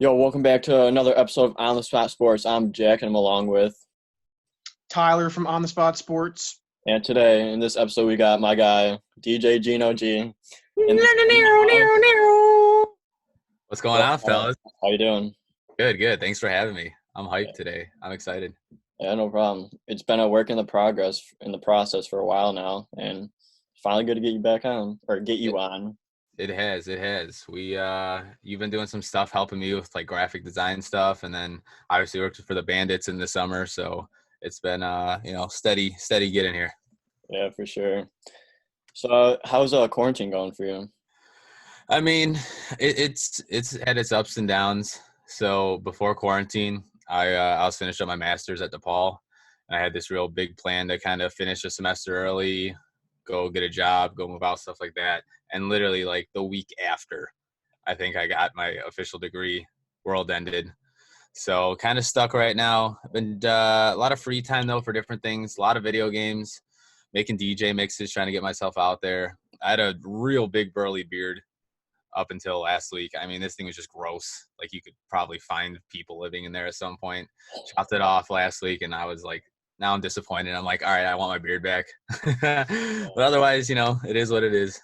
Yo, welcome back to another episode of On the Spot Sports. I'm Jack, and I'm along with, Tyler from On the Spot Sports. and today in this episode we got my guy DjGinoG in the house. What's going on, fellas? How you doing? Good, good. Thanks for having me. I'm hyped today. I'm excited. Yeah, no problem. It's been a work in the process for a while now, and finally good to get you back on or get you on. It has. You've been doing some stuff helping me with like graphic design stuff, and then obviously worked for the Bandits in the summer. So it's been steady getting here. Yeah, for sure. So how's quarantine going for you? I mean, it's had its ups and downs. So before quarantine, I was finished up my master's at DePaul, and I had this real big plan to kind of finish the semester early, go get a job, go move out, stuff like that. And literally like the week after, I think I got my official degree, world ended. So kind of stuck right now. I've been a lot of free time though for different things, a lot of video games, making DJ mixes, trying to get myself out there. I had a real big burly beard up until last week. I mean, this thing was just gross. Like you could probably find people living in there at some point. Chopped it off last week, and I was like, now I'm disappointed. I'm like, all right, I want my beard back. But otherwise, it is what it is.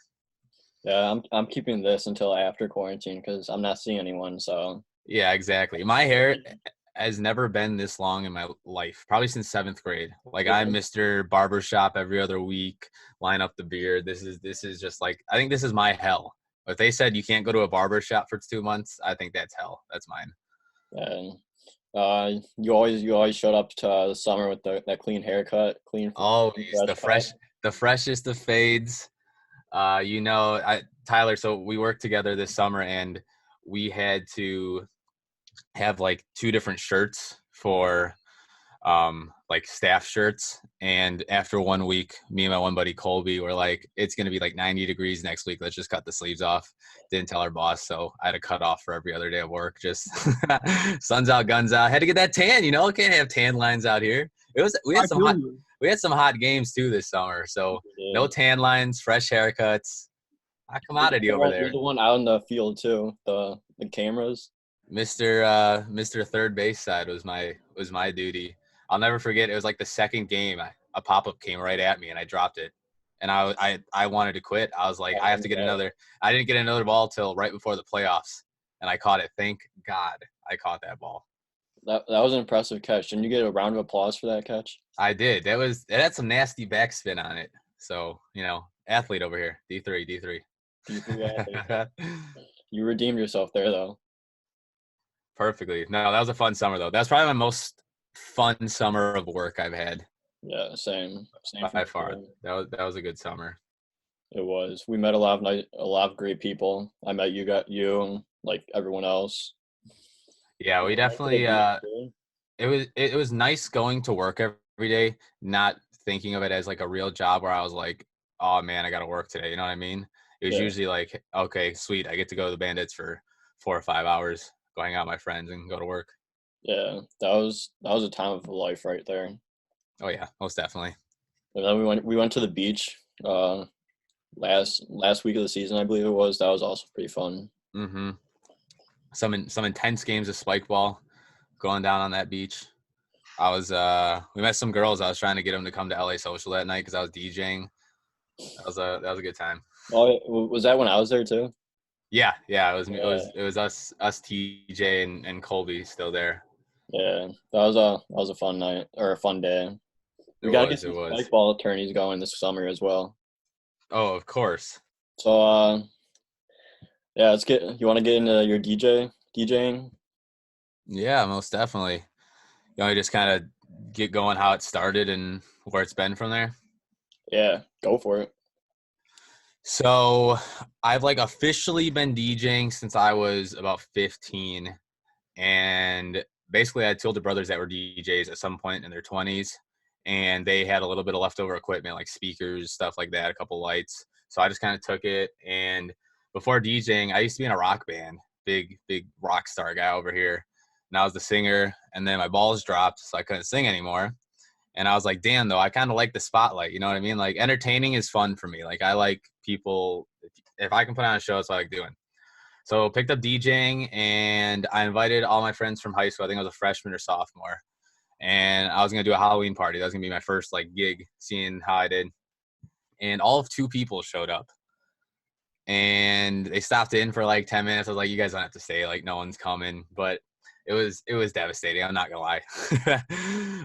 Yeah, I'm keeping this until after quarantine because I'm not seeing anyone. So Yeah, exactly. My hair has never been this long in my life, probably since 7th grade. Like I'm Mr. Barbershop every other week, line up the beard. This is just like, I think this is my hell. If they said you can't go to a barbershop for 2 months, I think that's hell. That's mine. and you always showed up to the summer with that clean haircut, clean. Always the freshest of fades. Tyler, so we worked together this summer, and we had to have like 2 different shirts for like staff shirts. And after 1 week, me and my one buddy Colby were like, it's going to be like 90 degrees next week. Let's just cut the sleeves off. Didn't tell our boss. So I had to cut off for every other day of work. Just sun's out, guns out. Had to get that tan, can't have tan lines out here. We had some hot games too this summer. So no tan lines, fresh haircuts. Hot commodity over there. There's the one out in the field too. The cameras. Mr. Third Base side was my duty. I'll never forget. It was like the second game. A pop-up came right at me, and I dropped it. And I wanted to quit. I was like, I have to get another. I didn't get another ball till right before the playoffs, and I caught it. Thank God I caught that ball. That was an impressive catch. Didn't you get a round of applause for that catch? I did. It had some nasty backspin on it. So, athlete over here. D3. You redeemed yourself there, though. Perfectly. No, that was a fun summer, though. That's probably my most fun summer of work I've had. Yeah, same by far. That was a good summer. It was. We met a lot of great people. I met you, and like everyone else. Yeah, we definitely. It was nice going to work every day, not thinking of it as like a real job where I was like, oh man, I got to work today. You know what I mean? It was usually like, okay, sweet, I get to go to the Bandits for 4 or 5 hours, go hang out with my friends and go to work. Yeah, that was a time of life right there. Oh yeah, most definitely. And then we went to the beach last week of the season, I believe it was. That was also pretty fun. Mm-hmm. Some intense games of spike ball going down on that beach. We met some girls. I was trying to get them to come to LA Social that night because I was DJing. That was a good time. Oh, was that when I was there too? Yeah. It was us TJ and Colby still there. Yeah, that was a fun night or a fun day. We gotta get some spike ball tourneys going this summer as well. Oh, of course. So yeah, you want to get into your DJing? Yeah, most definitely. You want to just kind of get going how it started and where it's been from there? Yeah, go for it. So I've like officially been DJing since I was about 15. And basically I had 2 older brothers that were DJs at some point in their 20s. And they had a little bit of leftover equipment like speakers, stuff like that, a couple lights. So I just kind of took it. And before DJing, I used to be in a rock band, big rock star guy over here. And I was the singer. And then my balls dropped, so I couldn't sing anymore. And I was like, damn, though, I kind of like the spotlight. You know what I mean? Like, entertaining is fun for me. Like, I like people. If I can put on a show, that's what I like doing. So picked up DJing, and I invited all my friends from high school. I think I was a freshman or sophomore, and I was gonna do a Halloween party. That was gonna be my first like gig, seeing how I did. And all of 2 people showed up, and they stopped in for like 10 minutes. I was like, you guys don't have to stay, like no one's coming. But it was devastating, I'm not gonna lie.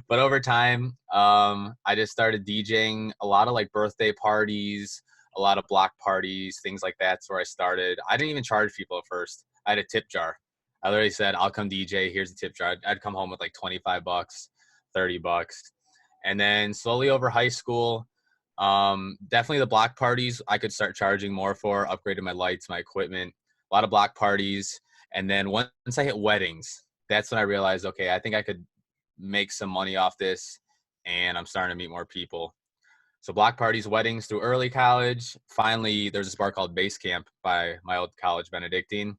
But over time, I just started DJing a lot of like birthday parties, a lot of block parties, things like that's where I started. I didn't even charge people at first. I had a tip jar. I literally said, I'll come DJ, here's a tip jar. I'd come home with like 25 bucks, 30 bucks. And then slowly over high school, definitely the block parties I could start charging more for, upgraded my lights, my equipment, a lot of block parties. And then once I hit weddings, that's when I realized, okay, I think I could make some money off this, and I'm starting to meet more people. So block parties, weddings through early college. Finally, there's this bar called Base Camp by my old college, Benedictine.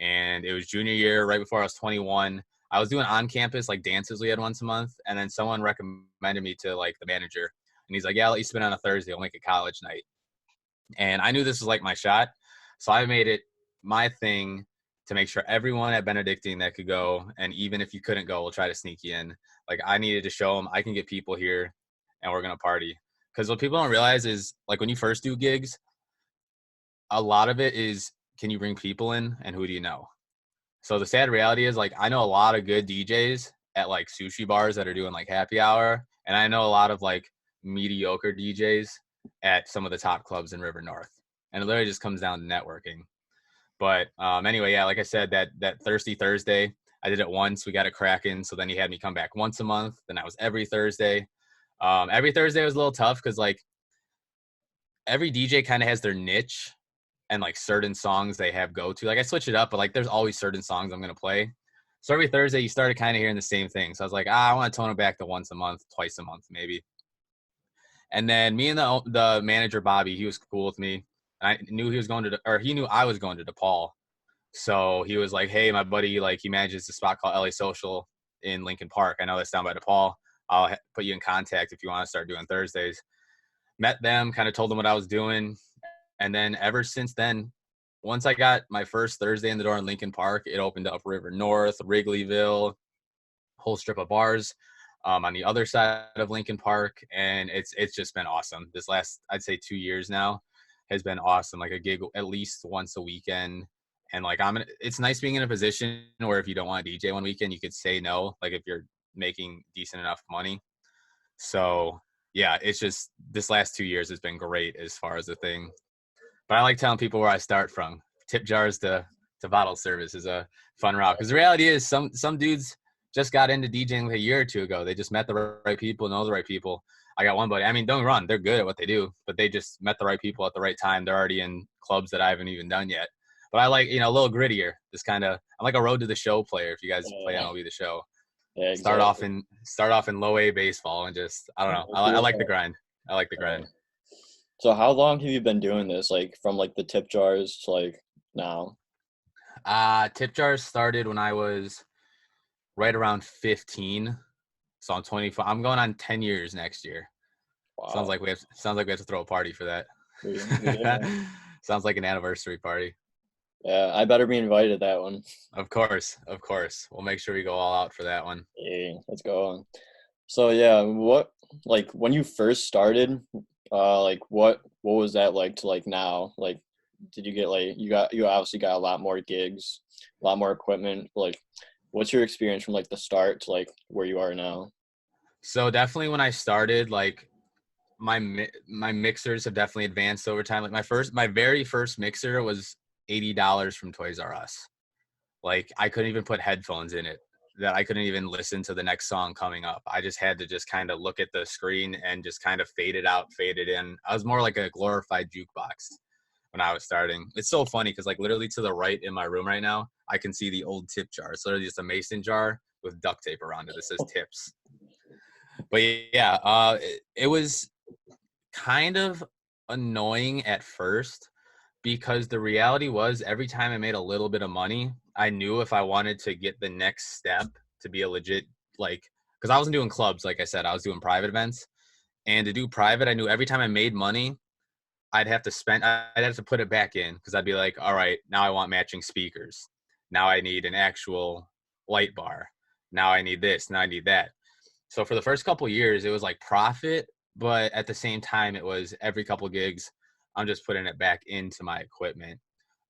And it was junior year, right before I was 21. I was doing on-campus like dances we had once a month, and then someone recommended me to like the manager. And he's like, yeah, I'll let you spin on a Thursday. We'll make it college night. And I knew this was like my shot. So I made it my thing to make sure everyone at Benedictine that could go, and even if you couldn't go, we'll try to sneak you in. Like I needed to show them I can get people here and we're going to party. Because what people don't realize is like when you first do gigs, a lot of it is, can you bring people in and who do you know? So the sad reality is like I know a lot of good DJs at like sushi bars that are doing like happy hour. And I know a lot of like mediocre DJs at some of the top clubs in River North. And it literally just comes down to networking. But anyway, yeah, like I said, that Thirsty Thursday, I did it once. We got it cracking. So then he had me come back once a month. Then that was every Thursday. Every Thursday was a little tough because like every DJ kind of has their niche and like certain songs they have go to. Like I switch it up, but like there's always certain songs I'm going to play. So every Thursday you started kind of hearing the same thing. So I was like, I want to tone it back to once a month, twice a month, maybe. And then me and the manager, Bobby, he was cool with me. I knew he was going to, or he knew I was going to DePaul. So he was like, hey, my buddy, like he manages a spot called LA Social in Lincoln Park. I know that's down by DePaul. I'll put you in contact if you want to start doing Thursdays. Met them, kind of told them what I was doing. And then ever since then, once I got my first Thursday in the door in Lincoln Park, it opened up River North, Wrigleyville, whole strip of bars on the other side of Lincoln Park. And it's just been awesome. This last, I'd say 2 years now has been awesome. Like a gig at least once a weekend. And like it's nice being in a position where if you don't want to DJ one weekend, you could say no, like if you're making decent enough money. So yeah, it's just this last 2 years has been great as far as the thing. But I like telling people where I start from. Tip jars to bottle service is a fun route. Because the reality is some dudes just got into DJing like a year or two ago. They just met the right people, know the right people. I got one buddy. I mean, don't run. They're good at what they do, but they just met the right people at the right time. They're already in clubs that I haven't even done yet. But I like, a little grittier. Just kind of, I'm like a road to the show player. If you guys play MLB The Show, Yeah, start exactly. off in low A baseball and just, I don't know. I like the grind. I like the grind. So how long have you been doing this? Like from like the tip jars to like now? Tip jars started when I was right around 15. So I'm 24. I'm going on 10 years next year. Sounds Wow. like we have to throw a party for that. We do. Sounds like an anniversary party. Yeah, I better be invited to that one. Of course. We'll make sure we go all out for that one. Yeah, let's go. So yeah, what like when you first started, like what was that like to like now? Like did you get like you obviously got a lot more gigs, a lot more equipment. Like what's your experience from like the start to like where you are now? So definitely when I started, like my mixers have definitely advanced over time. Like my very first mixer was $80 from Toys R Us. Like I couldn't even put headphones in it, that I couldn't even listen to the next song coming up. I just had to just kind of look at the screen and just kind of fade it out, fade it in. I was more like a glorified jukebox when I was starting. It's so funny because like literally to the right in my room right now, I can see the old tip jar. It's literally just a mason jar with duct tape around it that says tips. But yeah, it was kind of annoying at first because the reality was every time I made a little bit of money, I knew if I wanted to get the next step to be a legit, like, because I wasn't doing clubs, like I said, I was doing private events. And to do private, I knew every time I made money, I'd have to put it back in because I'd be like, all right, now I want matching speakers. Now I need an actual light bar. Now I need this. Now I need that. So for the first couple years, it was like profit, but at the same time, it was every couple gigs, I'm just putting it back into my equipment.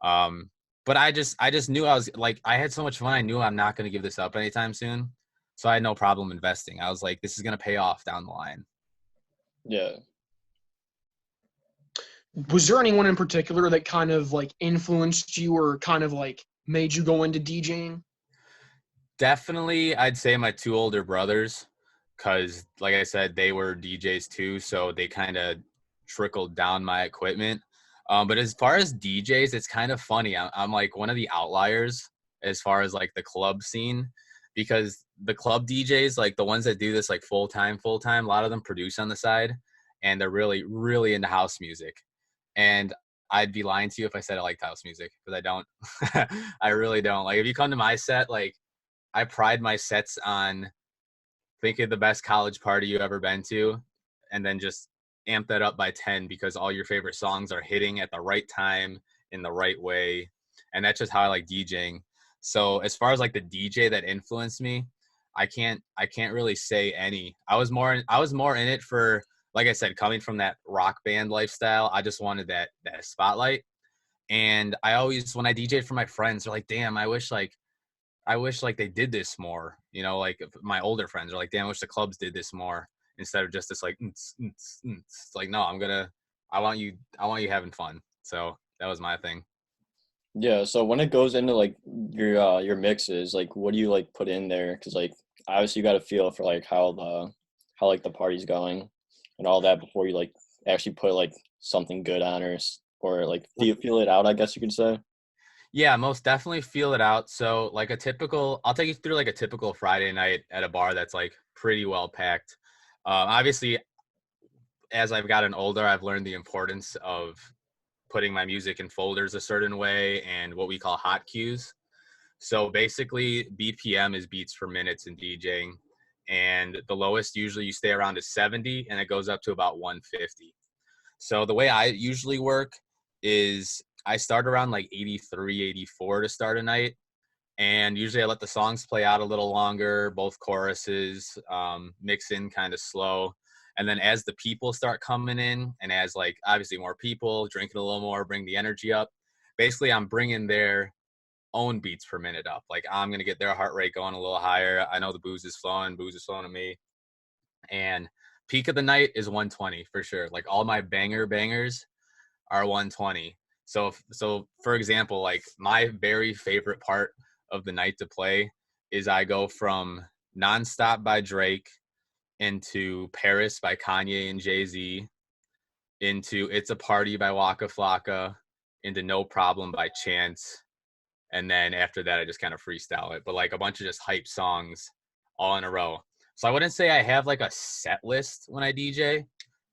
Um, but I just knew I was like, I had so much fun. I knew I'm not going to give this up anytime soon. So I had no problem investing. I was like, this is going to pay off down the line. Yeah. Was there anyone in particular that kind of like influenced you or kind of like made you go into DJing? Definitely, I'd say my two older brothers, because like I said, they were DJs too, so they kind of trickled down my equipment. But as far as DJs, it's kind of funny. I'm like one of the outliers as far as like the club scene, because the club DJs, like the ones that do this like full time, a lot of them produce on the side, and they're really, really into house music. And I'd be lying to you if I said I liked house music because I don't. I really don't. Like if you come to my set, like I pride my sets on think of the best college party you ever been to, and then just amp that up by 10 because all your favorite songs are hitting at the right time in the right way. And that's just how I like DJing. So as far as like the DJ that influenced me, I can't really say any. I was more in it for, like I said, coming from that rock band lifestyle. I just wanted that spotlight. And I always, when I DJed for my friends, they're like, damn, I wish like they did this more, you know, like my older friends are like, damn, I wish the clubs did this more instead of just this like, It's like, no, I want you having fun. So that was my thing. Yeah, so when it goes into like your mixes, like what do you like put in there? Because like obviously you got to feel for like how like the party's going and all that before you like actually put like something good on or like feel it out, I guess you could say. Yeah, most definitely feel it out. So like I'll take you through like a typical Friday night at a bar that's like pretty well packed. Obviously, as I've gotten older, I've learned the importance of putting my music in folders a certain way and what we call hot cues. So basically, BPM is beats per minutes in DJing, and the lowest usually you stay around is 70, and it goes up to about 150. So the way I usually work is I start around like 83, 84 to start a night. And usually I let the songs play out a little longer, both choruses, mix in kind of slow. And then as the people start coming in and as like obviously more people drinking a little more, bring the energy up. Basically, I'm bringing their own beats per minute up. Like I'm going to get their heart rate going a little higher. I know the booze is flowing to me. And peak of the night is 120 for sure. Like all my bangers are 120. So for example, like my very favorite part of the night to play is I go from Nonstop by Drake into Paris by Kanye and Jay-Z into It's a Party by Waka Flocka into No Problem by Chance. And then after that, I just kind of freestyle it, but like a bunch of just hype songs all in a row. So I wouldn't say I have like a set list when I DJ,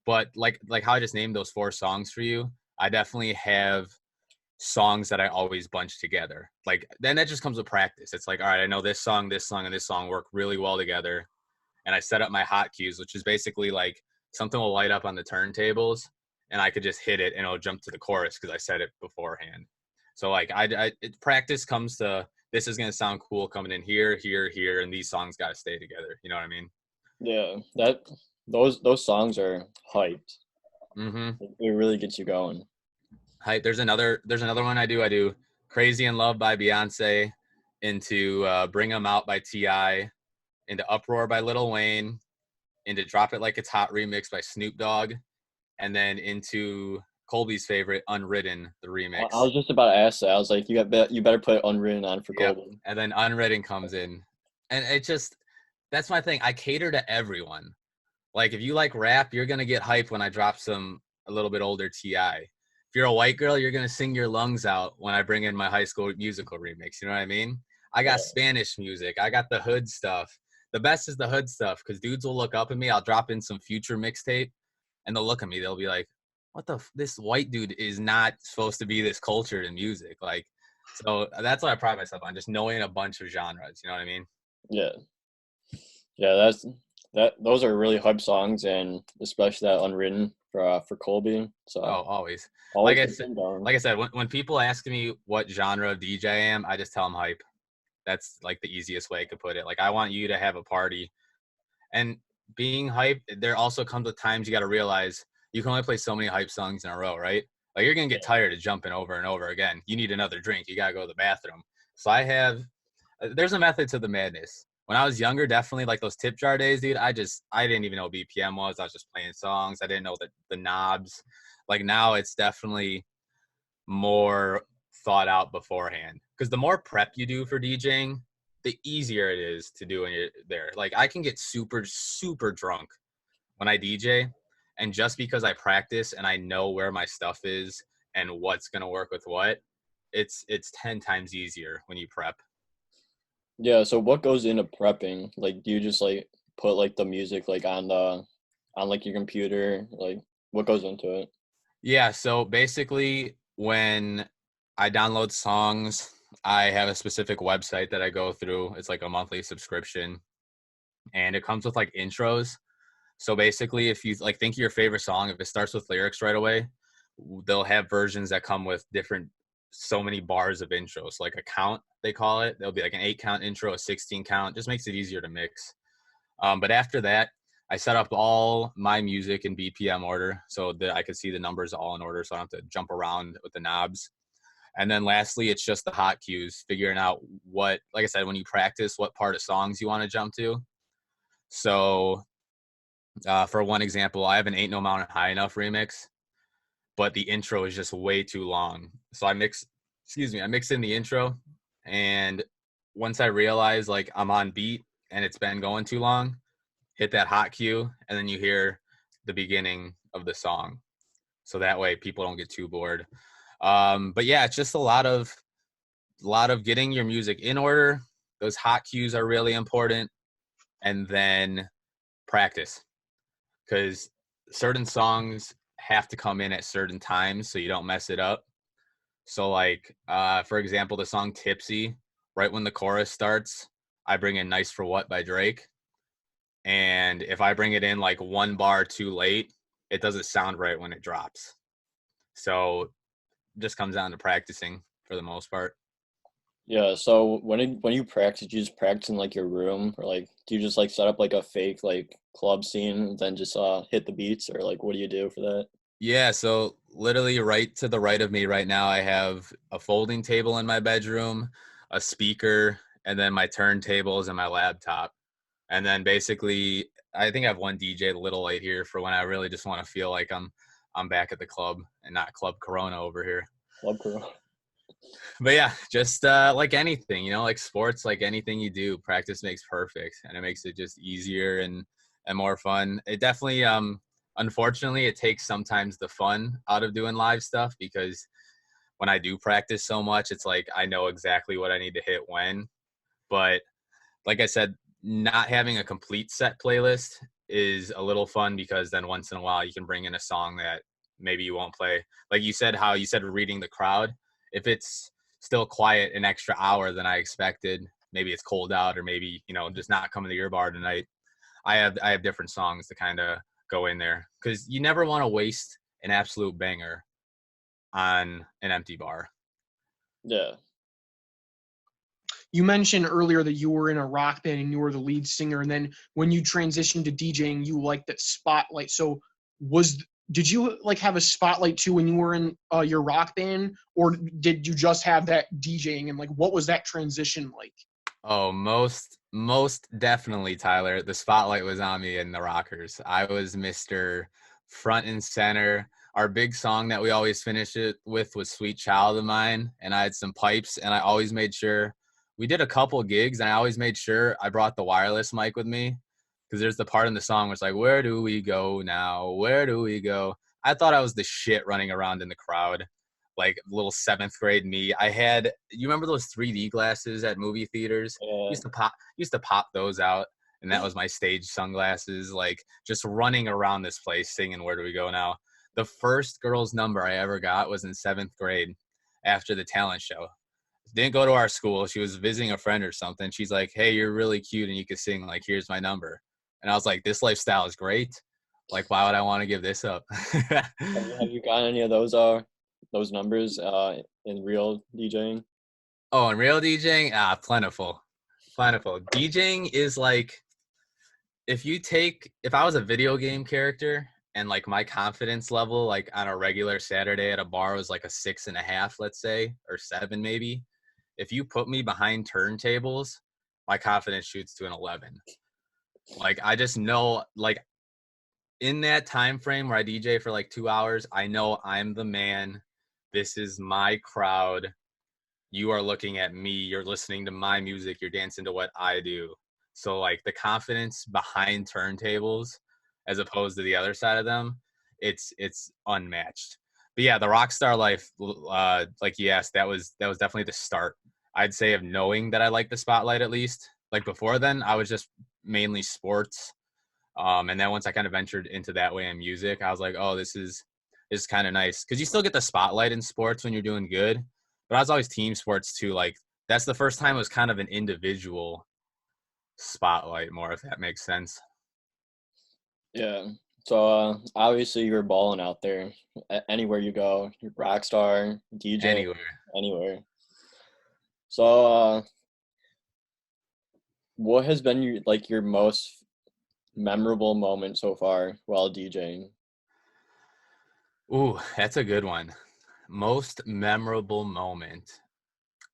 but like how I just named those 4 songs for you, I definitely have songs that I always bunch together. Like then that just comes with practice. It's like, all right, I know this song, and this song work really well together. And I set up my hot cues, which is basically like something will light up on the turntables and I could just hit it and it'll jump to the chorus because I said it beforehand. So like practice comes to this is going to sound cool coming in here, and these songs got to stay together. You know what I mean? Yeah, that those songs are hyped. Mm-hmm. It really gets you going. There's another one I do. I do Crazy in Love by Beyonce into Bring 'Em Out by T.I., into Uproar by Lil Wayne, into Drop It Like It's Hot remix by Snoop Dogg, and then into Colby's favorite, Unwritten, the remix. I was just about to ask that. I was like, you better put Unwritten on for Yep. Golden. And then Unwritten comes in. And it just, that's my thing. I cater to everyone. Like if you like rap, you're going to get hype when I drop a little bit older T.I. If you're a white girl, you're going to sing your lungs out when I bring in my High School Musical remix. You know what I mean? I got Yeah. Spanish music. I got the hood stuff. The best is the hood stuff because dudes will look up at me. I'll drop in some Future mixtape and they'll look at me. They'll be like, this white dude is not supposed to be this cultured in music. Like, so that's what I pride myself on, just knowing a bunch of genres. You know what I mean? Yeah. Yeah, those are really hype songs, and especially that Unwritten for Colby. So Oh, always. always Like I put said, them down. like I said, when people ask me what genre of DJ I am, I just tell them hype. That's like the easiest way I could put it. Like I want you to have a party, and being hype. There also comes with times you got to realize you can only play so many hype songs in a row, right? Like you're gonna get tired of jumping over and over again. You need another drink. You gotta go to the bathroom. So there's a method to the madness. When I was younger, definitely like those tip jar days, dude. I didn't even know what BPM was. I was just playing songs. I didn't know the knobs. Like now, it's definitely more thought out beforehand. Because the more prep you do for DJing, the easier it is to do when you're there. Like I can get super, super drunk when I DJ, and just because I practice and I know where my stuff is and what's gonna work with what, it's 10 times easier when you prep. Yeah. So what goes into prepping? Like, do you just like put like the music like on like your computer? Like, what goes into it? Yeah, so basically when I download songs, I have a specific website that I go through. It's like a monthly subscription, and it comes with like intros. So basically, if you like think of your favorite song, if it starts with lyrics right away, they'll have versions that come with different so many bars of intros, like a count they call it. There'll be like an 8 count intro, a 16 count. Just makes it easier to mix. But after that, I set up all my music in BPM order so that I could see the numbers all in order, so I don't have to jump around with the knobs. And then lastly, it's just the hot cues, figuring out what, like I said, when you practice, what part of songs you want to jump to. So for one example, I have an Ain't No Mountain High Enough remix, but the intro is just way too long. So I mix in the intro, and once I realize like I'm on beat and it's been going too long, hit that hot cue, and then you hear the beginning of the song. So that way people don't get too bored. But yeah, it's just a lot of getting your music in order. Those hot cues are really important, and then practice, because certain songs have to come in at certain times so you don't mess it up. So like for example, the song Tipsy, right when the chorus starts, I bring in Nice for What by Drake. And if I bring it in like one bar too late, it doesn't sound right when it drops. So it just comes down to practicing for the most part. Yeah. So when you practice, you just practice in like your room, or like do you just like set up like a fake like club scene and then just hit the beats, or like what do you do for that? Yeah, so literally right to the right of me right now, I have a folding table in my bedroom, a speaker, and then my turntables and my laptop. And then basically, I think I have one DJ a little late here for when I really just want to feel like I'm back at the club and not Club Corona over here. Club crew. But yeah, just like anything, like sports, like anything you do, practice makes perfect, and it makes it just easier and more fun. It definitely, unfortunately, it takes sometimes the fun out of doing live stuff, because when I do practice so much, it's like I know exactly what I need to hit when. But like I said, not having a complete set playlist is a little fun, because then once in a while you can bring in a song that maybe you won't play. Like you said, how you said reading the crowd. If it's still quiet an extra hour than I expected, maybe it's cold out, or maybe, just not coming to your bar tonight. I have different songs to kind of go in there, because you never want to waste an absolute banger on an empty bar. Yeah. You mentioned earlier that you were in a rock band and you were the lead singer, and then when you transitioned to DJing, you liked that spotlight. So did you like have a spotlight too when you were in your rock band, or did you just have that DJing, and like what was that transition like? Oh, most definitely, Tyler. The spotlight was on me in the Rockers. I was Mr. Front and Center. Our big song that we always finish it with was Sweet Child of Mine, and I had some pipes, and I always made sure we did a couple gigs, and I always made sure I brought the wireless mic with me, because there's the part in the song where it's like, where do we go now? Where do we go? I thought I was the shit running around in the crowd, like little seventh grade me. You remember those 3D glasses at movie theaters? Yeah. Used to pop those out, and that was my stage sunglasses, like just running around this place singing Where Do We Go Now? The first girl's number I ever got was in seventh grade after the talent show. Didn't go to our school. She was visiting a friend or something. She's like, hey, you're really cute and you can sing. Like, here's my number. And I was like, this lifestyle is great. Like, why would I want to give this up? Have you gotten any of those numbers in real DJing? Oh, and real DJing, plentiful. DJing is like, if I was a video game character and like my confidence level, like on a regular Saturday at a bar was like a 6.5, let's say, or 7 maybe. If you put me behind turntables, my confidence shoots to an 11. Like, I just know, like, in that time frame where I DJ for like 2 hours, I know I'm the man. This is my crowd. You are looking at me. You're listening to my music. You're dancing to what I do. So like the confidence behind turntables as opposed to the other side of them, it's unmatched. But yeah, the rock star life, like you asked, that was definitely the start, I'd say, of knowing that I like the spotlight at least. Like before then, I was just mainly sports. And then once I kind of ventured into that way in music, I was like, oh, this is kind of nice. Because you still get the spotlight in sports when you're doing good. But I was always team sports too. Like, that's the first time it was kind of an individual spotlight more, if that makes sense. Yeah. So obviously you're balling out there. Anywhere you go, you're rock star, DJ, Anywhere. anywhere. So what has been your most memorable moment so far while DJing? Ooh, that's a good one. Most memorable moment.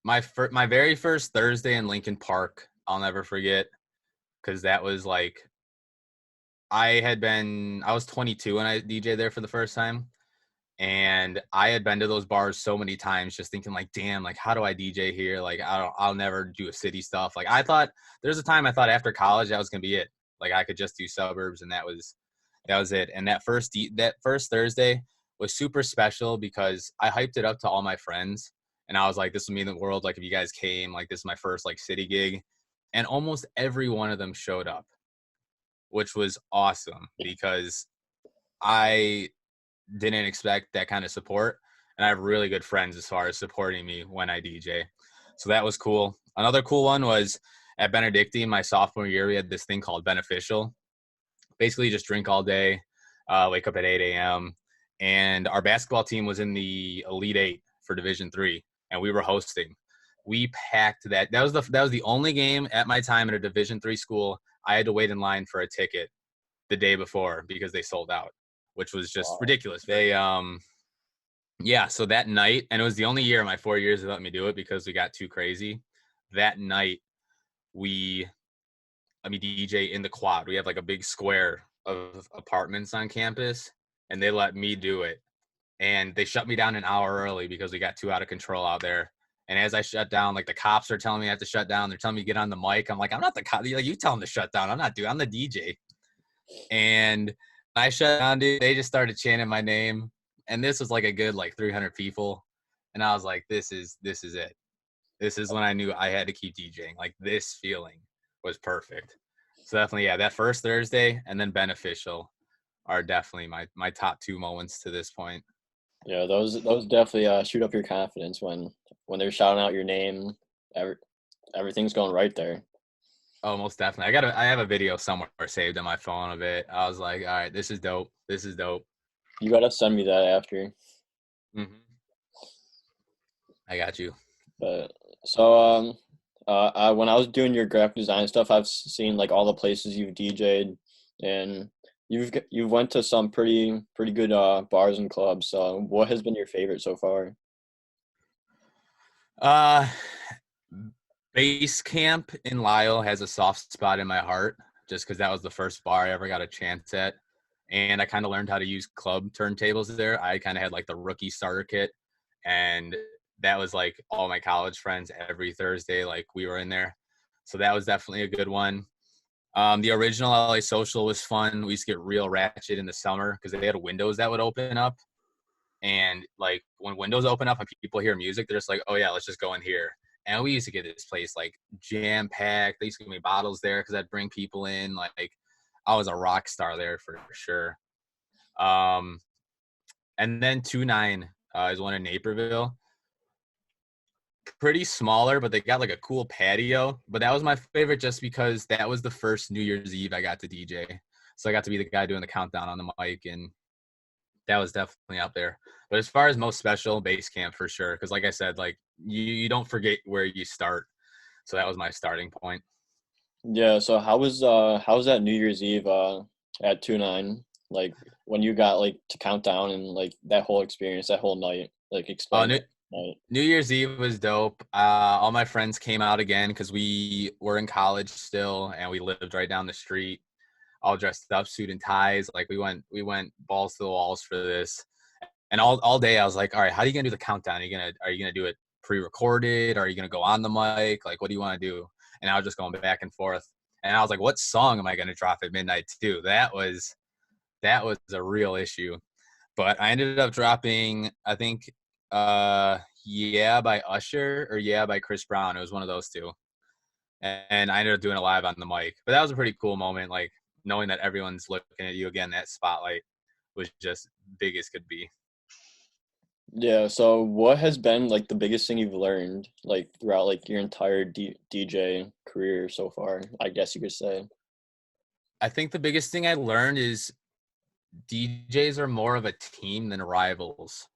My very first Thursday in Lincoln Park, I'll never forget, because that was like, I was 22 when I DJed there for the first time. And I had been to those bars so many times just thinking like, damn, like, how do I DJ here? Like, I'll never do a city stuff. Like, I thought there's a time I thought after college that was going to be it. Like, I could just do suburbs, and that was it. And that first Thursday was super special because I hyped it up to all my friends, and I was like, this will mean the world. Like, if you guys came, like, this is my first like city gig. And almost every one of them showed up, which was awesome because I didn't expect that kind of support. And I have really good friends as far as supporting me when I DJ. So that was cool. Another cool one was at Benedictine, my sophomore year, we had this thing called Beneficial. Basically just drink all day, wake up at 8 a.m. And our basketball team was in the Elite Eight for Division III, and we were hosting. We packed that. That was the only game at my time at a Division III school I had to wait in line for a ticket the day before because they sold out, which was just Wow. ridiculous. They yeah, so that night, and it was the only year in my 4 years they let me do it because we got too crazy. That night, we let me DJ in the quad. We have like a big square of apartments on campus, and they let me do it. And they shut me down an hour early because we got too out of control out there. And as I shut down, like the cops are telling me I have to shut down. They're telling me to get on the mic. I'm like, I'm not the cop. Like, you tell them to shut down. I'm the DJ. And I shut down, dude. They just started chanting my name. And this was like a good like 300 people. And I was like, this is it. This is when I knew I had to keep DJing. Like, this feeling was perfect. So definitely, yeah, that first Thursday and then Beneficial are definitely my top two moments to this point. Yeah, those definitely shoot up your confidence when they're shouting out your name. Everything's going right there. Oh, most definitely. I have a video somewhere saved on my phone of it. I was like, all right, this is dope. This is dope. You gotta send me that after. Mm-hmm. I got you. But so when I was doing your graphic design stuff, I've seen like all the places you've DJ'd, and you've went to some pretty good bars and clubs. So what has been your favorite so far? Uh, Base Camp in Lyle has a soft spot in my heart just because that was the first bar I ever got a chance at. And I kind of learned how to use club turntables there. I kind of had like the rookie starter kit. And that was like all my college friends every Thursday. Like, we were in there. So that was definitely a good one. The original LA Social was fun. We used to get real ratchet in the summer because they had windows that would open up. And like when windows open up and people hear music, they're just like, oh yeah, let's just go in here. And we used to get this place like jam packed. They used to give me bottles there because I'd bring people in. Like, I was a rock star there for sure. And then 2-9 is one in Naperville. pretty smaller, but they got like a cool patio. But that was my favorite just because that was the first New Year's Eve I got to DJ. So I got to be the guy doing the countdown on the mic, and that was definitely up there. But as far as most special, base camp for sure. Because like I said, like you don't forget where you start. So that was my starting point. Yeah, so how was that New Year's Eve at 2-9? Like when you got like to count down and like that whole experience, that whole night, like Oh, explain that night. New Year's Eve was dope. All my friends came out again because we were in college still, and we lived right down the street, all dressed up, suit and ties. Like we went balls to the walls for this. And all day I was like, all right, how are you gonna do the countdown? Are you gonna do it pre-recorded? Are you gonna go on the mic? Like, what do you want to do? And I was just going back and forth. And I was like, what song am I gonna drop at midnight too? That was a real issue. But I ended up dropping, I think, Yeah by Usher or Yeah by Chris Brown. It was one of those two. And I ended up doing it live on the mic. But that was a pretty cool moment, like knowing that everyone's looking at you again. That spotlight was just big as could be. Yeah, so what has been like the biggest thing you've learned like throughout like your entire DJ career so far, I guess you could say? I think the biggest thing I learned is DJs are more of a team than rivals,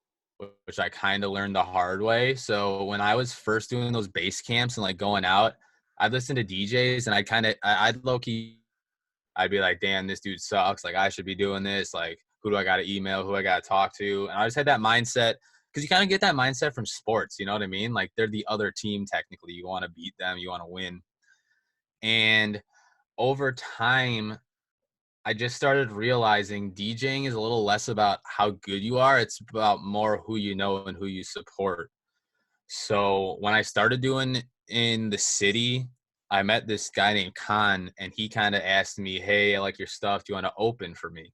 which I kind of learned the hard way. So when I was first doing those base camps and like going out, I'd listen to DJs and I'd low key, I'd be like, damn, this dude sucks. Like I should be doing this. Like who do I got to email? Who I got to talk to? And I just had that mindset because you kind of get that mindset from sports. You know what I mean? Like they're the other team technically. You want to beat them. You want to win. And over time, I just started realizing DJing is a little less about how good you are. It's about more who you know and who you support. So when I started doing in the city, I met this guy named Khan, and he kind of asked me, hey, I like your stuff. Do you want to open for me?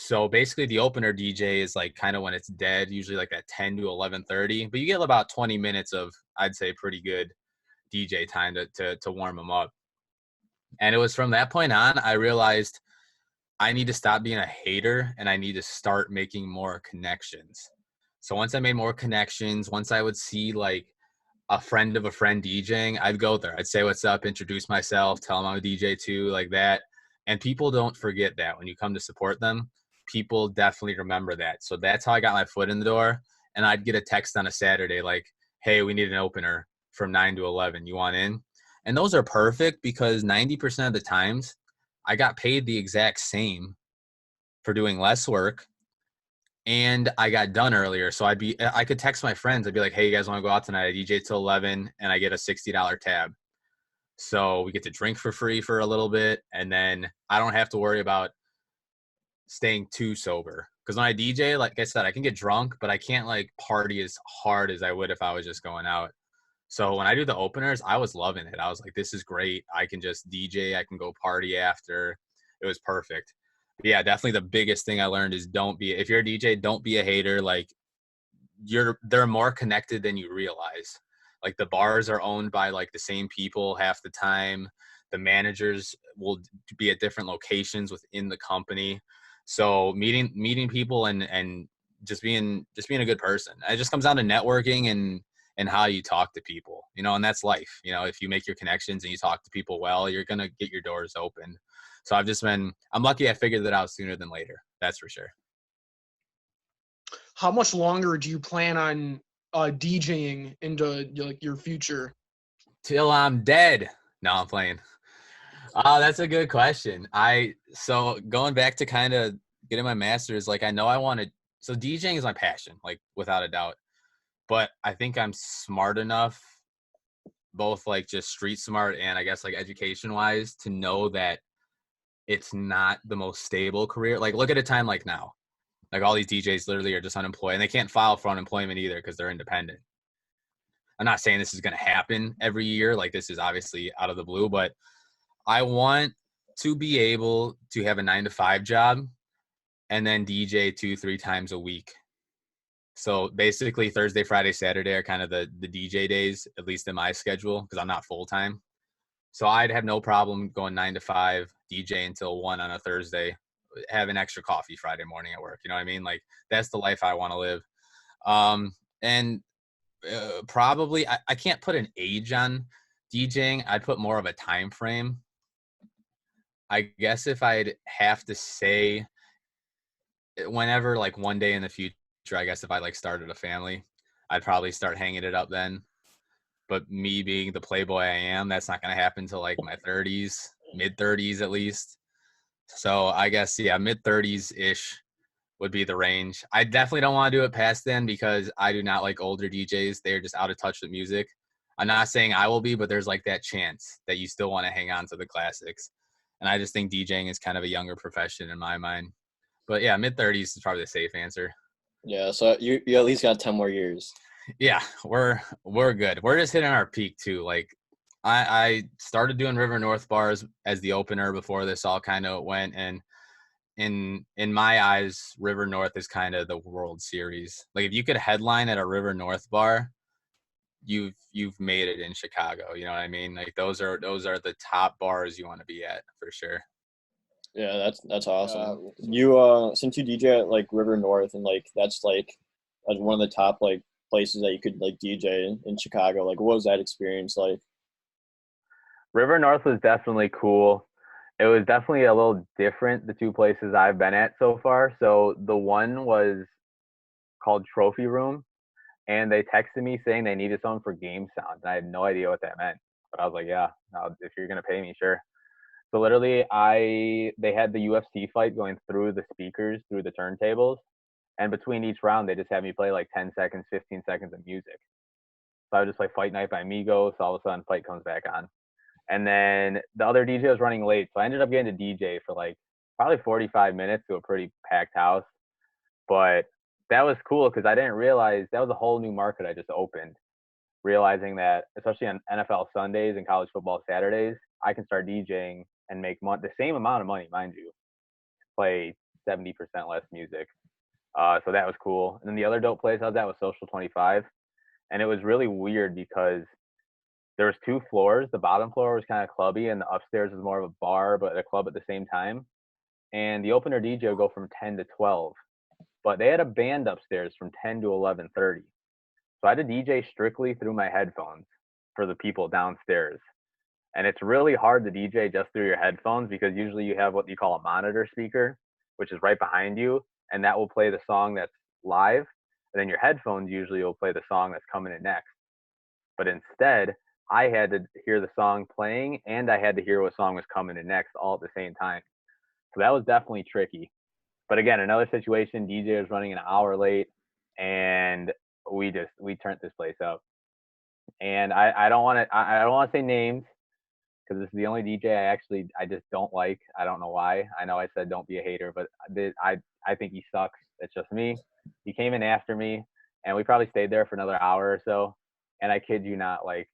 So basically the opener DJ is like kind of when it's dead, usually like at 10 to 11:30, but you get about 20 minutes of, I'd say, pretty good DJ time to warm them up. And it was from that point on, I realized I need to stop being a hater and I need to start making more connections. So once I made more connections, once I would see like a friend of a friend DJing, I'd go there. I'd say what's up, introduce myself, tell them I'm a DJ too, like that. And people don't forget that when you come to support them. People definitely remember that. So that's how I got my foot in the door. And I'd get a text on a Saturday like, hey, we need an opener from 9 to 11. You want in? And those are perfect because 90% of the times I got paid the exact same for doing less work and I got done earlier. So I could text my friends. I'd be like, hey, you guys want to go out tonight? I DJ till 11 and I get a $60 tab. So we get to drink for free for a little bit. And then I don't have to worry about staying too sober. Because when I DJ, like I said, I can get drunk, but I can't like party as hard as I would if I was just going out. So when I do the openers, I was loving it. I was like, this is great. I can just DJ. I can go party after. It was perfect. But yeah, definitely the biggest thing I learned is if you're a DJ, don't be a hater. Like they're more connected than you realize. Like the bars are owned by like the same people half the time. The managers will be at different locations within the company. So meeting people and just being a good person. It just comes down to networking and how you talk to people, and that's life. If you make your connections and you talk to people well, you're going to get your doors open. So I'm lucky I figured that out sooner than later. That's for sure. How much longer do you plan on DJing into like your future? Till I'm dead. No, I'm playing. That's a good question. So going back to kind of getting my master's, like I know I want to, so DJing is my passion, like without a doubt. But I think I'm smart enough, both like just street smart and I guess like education wise, to know that it's not the most stable career. Like look at a time like now. Like all these DJs literally are just unemployed and they can't file for unemployment either because they're independent. I'm not saying this is going to happen every year. Like this is obviously out of the blue, but I want to be able to have a 9-to-5 job and then DJ 2-3 times a week. So basically Thursday, Friday, Saturday are kind of the DJ days, at least in my schedule, because I'm not full time. So I'd have no problem going 9 to 5, DJ until 1 on a Thursday, have an extra coffee Friday morning at work. You know what I mean? Like that's the life I want to live. And Probably I can't put an age on DJing. I'd put more of a time frame. I guess if I'd have to say, whenever, like, one day in the future, I guess if I like started a family, I'd probably start hanging it up then. But me being the playboy I am, that's not going to happen till like my 30s, mid 30s at least. So I guess, yeah, mid 30s ish would be the range. I definitely don't want to do it past then because I do not like older DJs. They're just out of touch with music. I'm not saying I will be, but there's like that chance that you still want to hang on to the classics. And I just think DJing is kind of a younger profession in my mind. But yeah, mid 30s is probably the safe answer. Yeah, so you at least got 10 more years. Yeah, we're good. We're just hitting our peak too. Like I started doing River North bars as the opener before this all kind of went, and in my eyes, River North is kind of the World Series. Like if you could headline at a River North bar, you've made it in Chicago. You know what I mean? Like those are the top bars you want to be at for sure. Yeah, that's awesome. You since you DJ at like River North and like that's like as one of the top like places that you could like DJ in Chicago, like what was that experience like? River North was definitely cool. It was definitely a little different, the two places I've been at so far. So the one was called Trophy Room, and they texted me saying they needed someone for game sound. And I had no idea what that meant. But I was like, yeah, if you're going to pay me, sure. So literally, they had the UFC fight going through the speakers, through the turntables. And between each round, they just had me play like 10 seconds, 15 seconds of music. So I would just play Fight Night by Migos. So all of a sudden, fight comes back on. And then the other DJ was running late. So I ended up getting to DJ for like probably 45 minutes to a pretty packed house. But that was cool because I didn't realize that was a whole new market I just opened. Realizing that, especially on NFL Sundays and college football Saturdays, I can start DJing and make the same amount of money, mind you, play 70% less music. So that was cool. And then the other dope place I was at was Social 25. And it was really weird because there was two floors. The bottom floor was kind of clubby, and the upstairs was more of a bar, but a club at the same time. And the opener DJ would go from 10 to 12. But they had a band upstairs from 10 to 11:30. So I had to DJ strictly through my headphones for the people downstairs. And it's really hard to DJ just through your headphones because usually you have what you call a monitor speaker, which is right behind you, and that will play the song that's live. And then your headphones usually will play the song that's coming in next. But instead, I had to hear the song playing and I had to hear what song was coming in next all at the same time. So that was definitely tricky. But again, another situation, DJ was running an hour late and we turned this place up. And I don't want to say names because this is the only DJ I just don't like. I don't know why. I know I said don't be a hater, but I think he sucks. It's just me. He came in after me and we probably stayed there for another hour or so. And I kid you not, like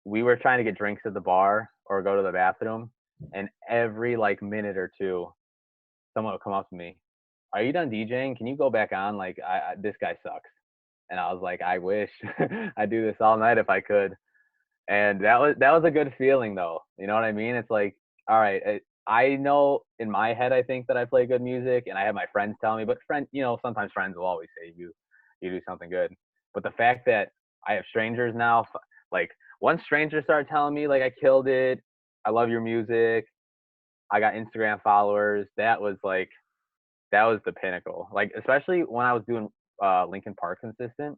we were trying to get drinks at the bar or go to the bathroom, and every like minute or two, someone would come up to me, "Are you done DJing? Can you go back on? Like, this guy sucks." And I was like, "I wish I do this all night if I could." And that was a good feeling, though. You know what I mean? It's like, all right, I know in my head I think that I play good music, and I have my friends tell me. But sometimes friends will always say you do something good. But the fact that I have strangers now, like once strangers start telling me like I killed it, I love your music, I got Instagram followers, that was the pinnacle. Like especially when I was doing Lincoln Park consistent,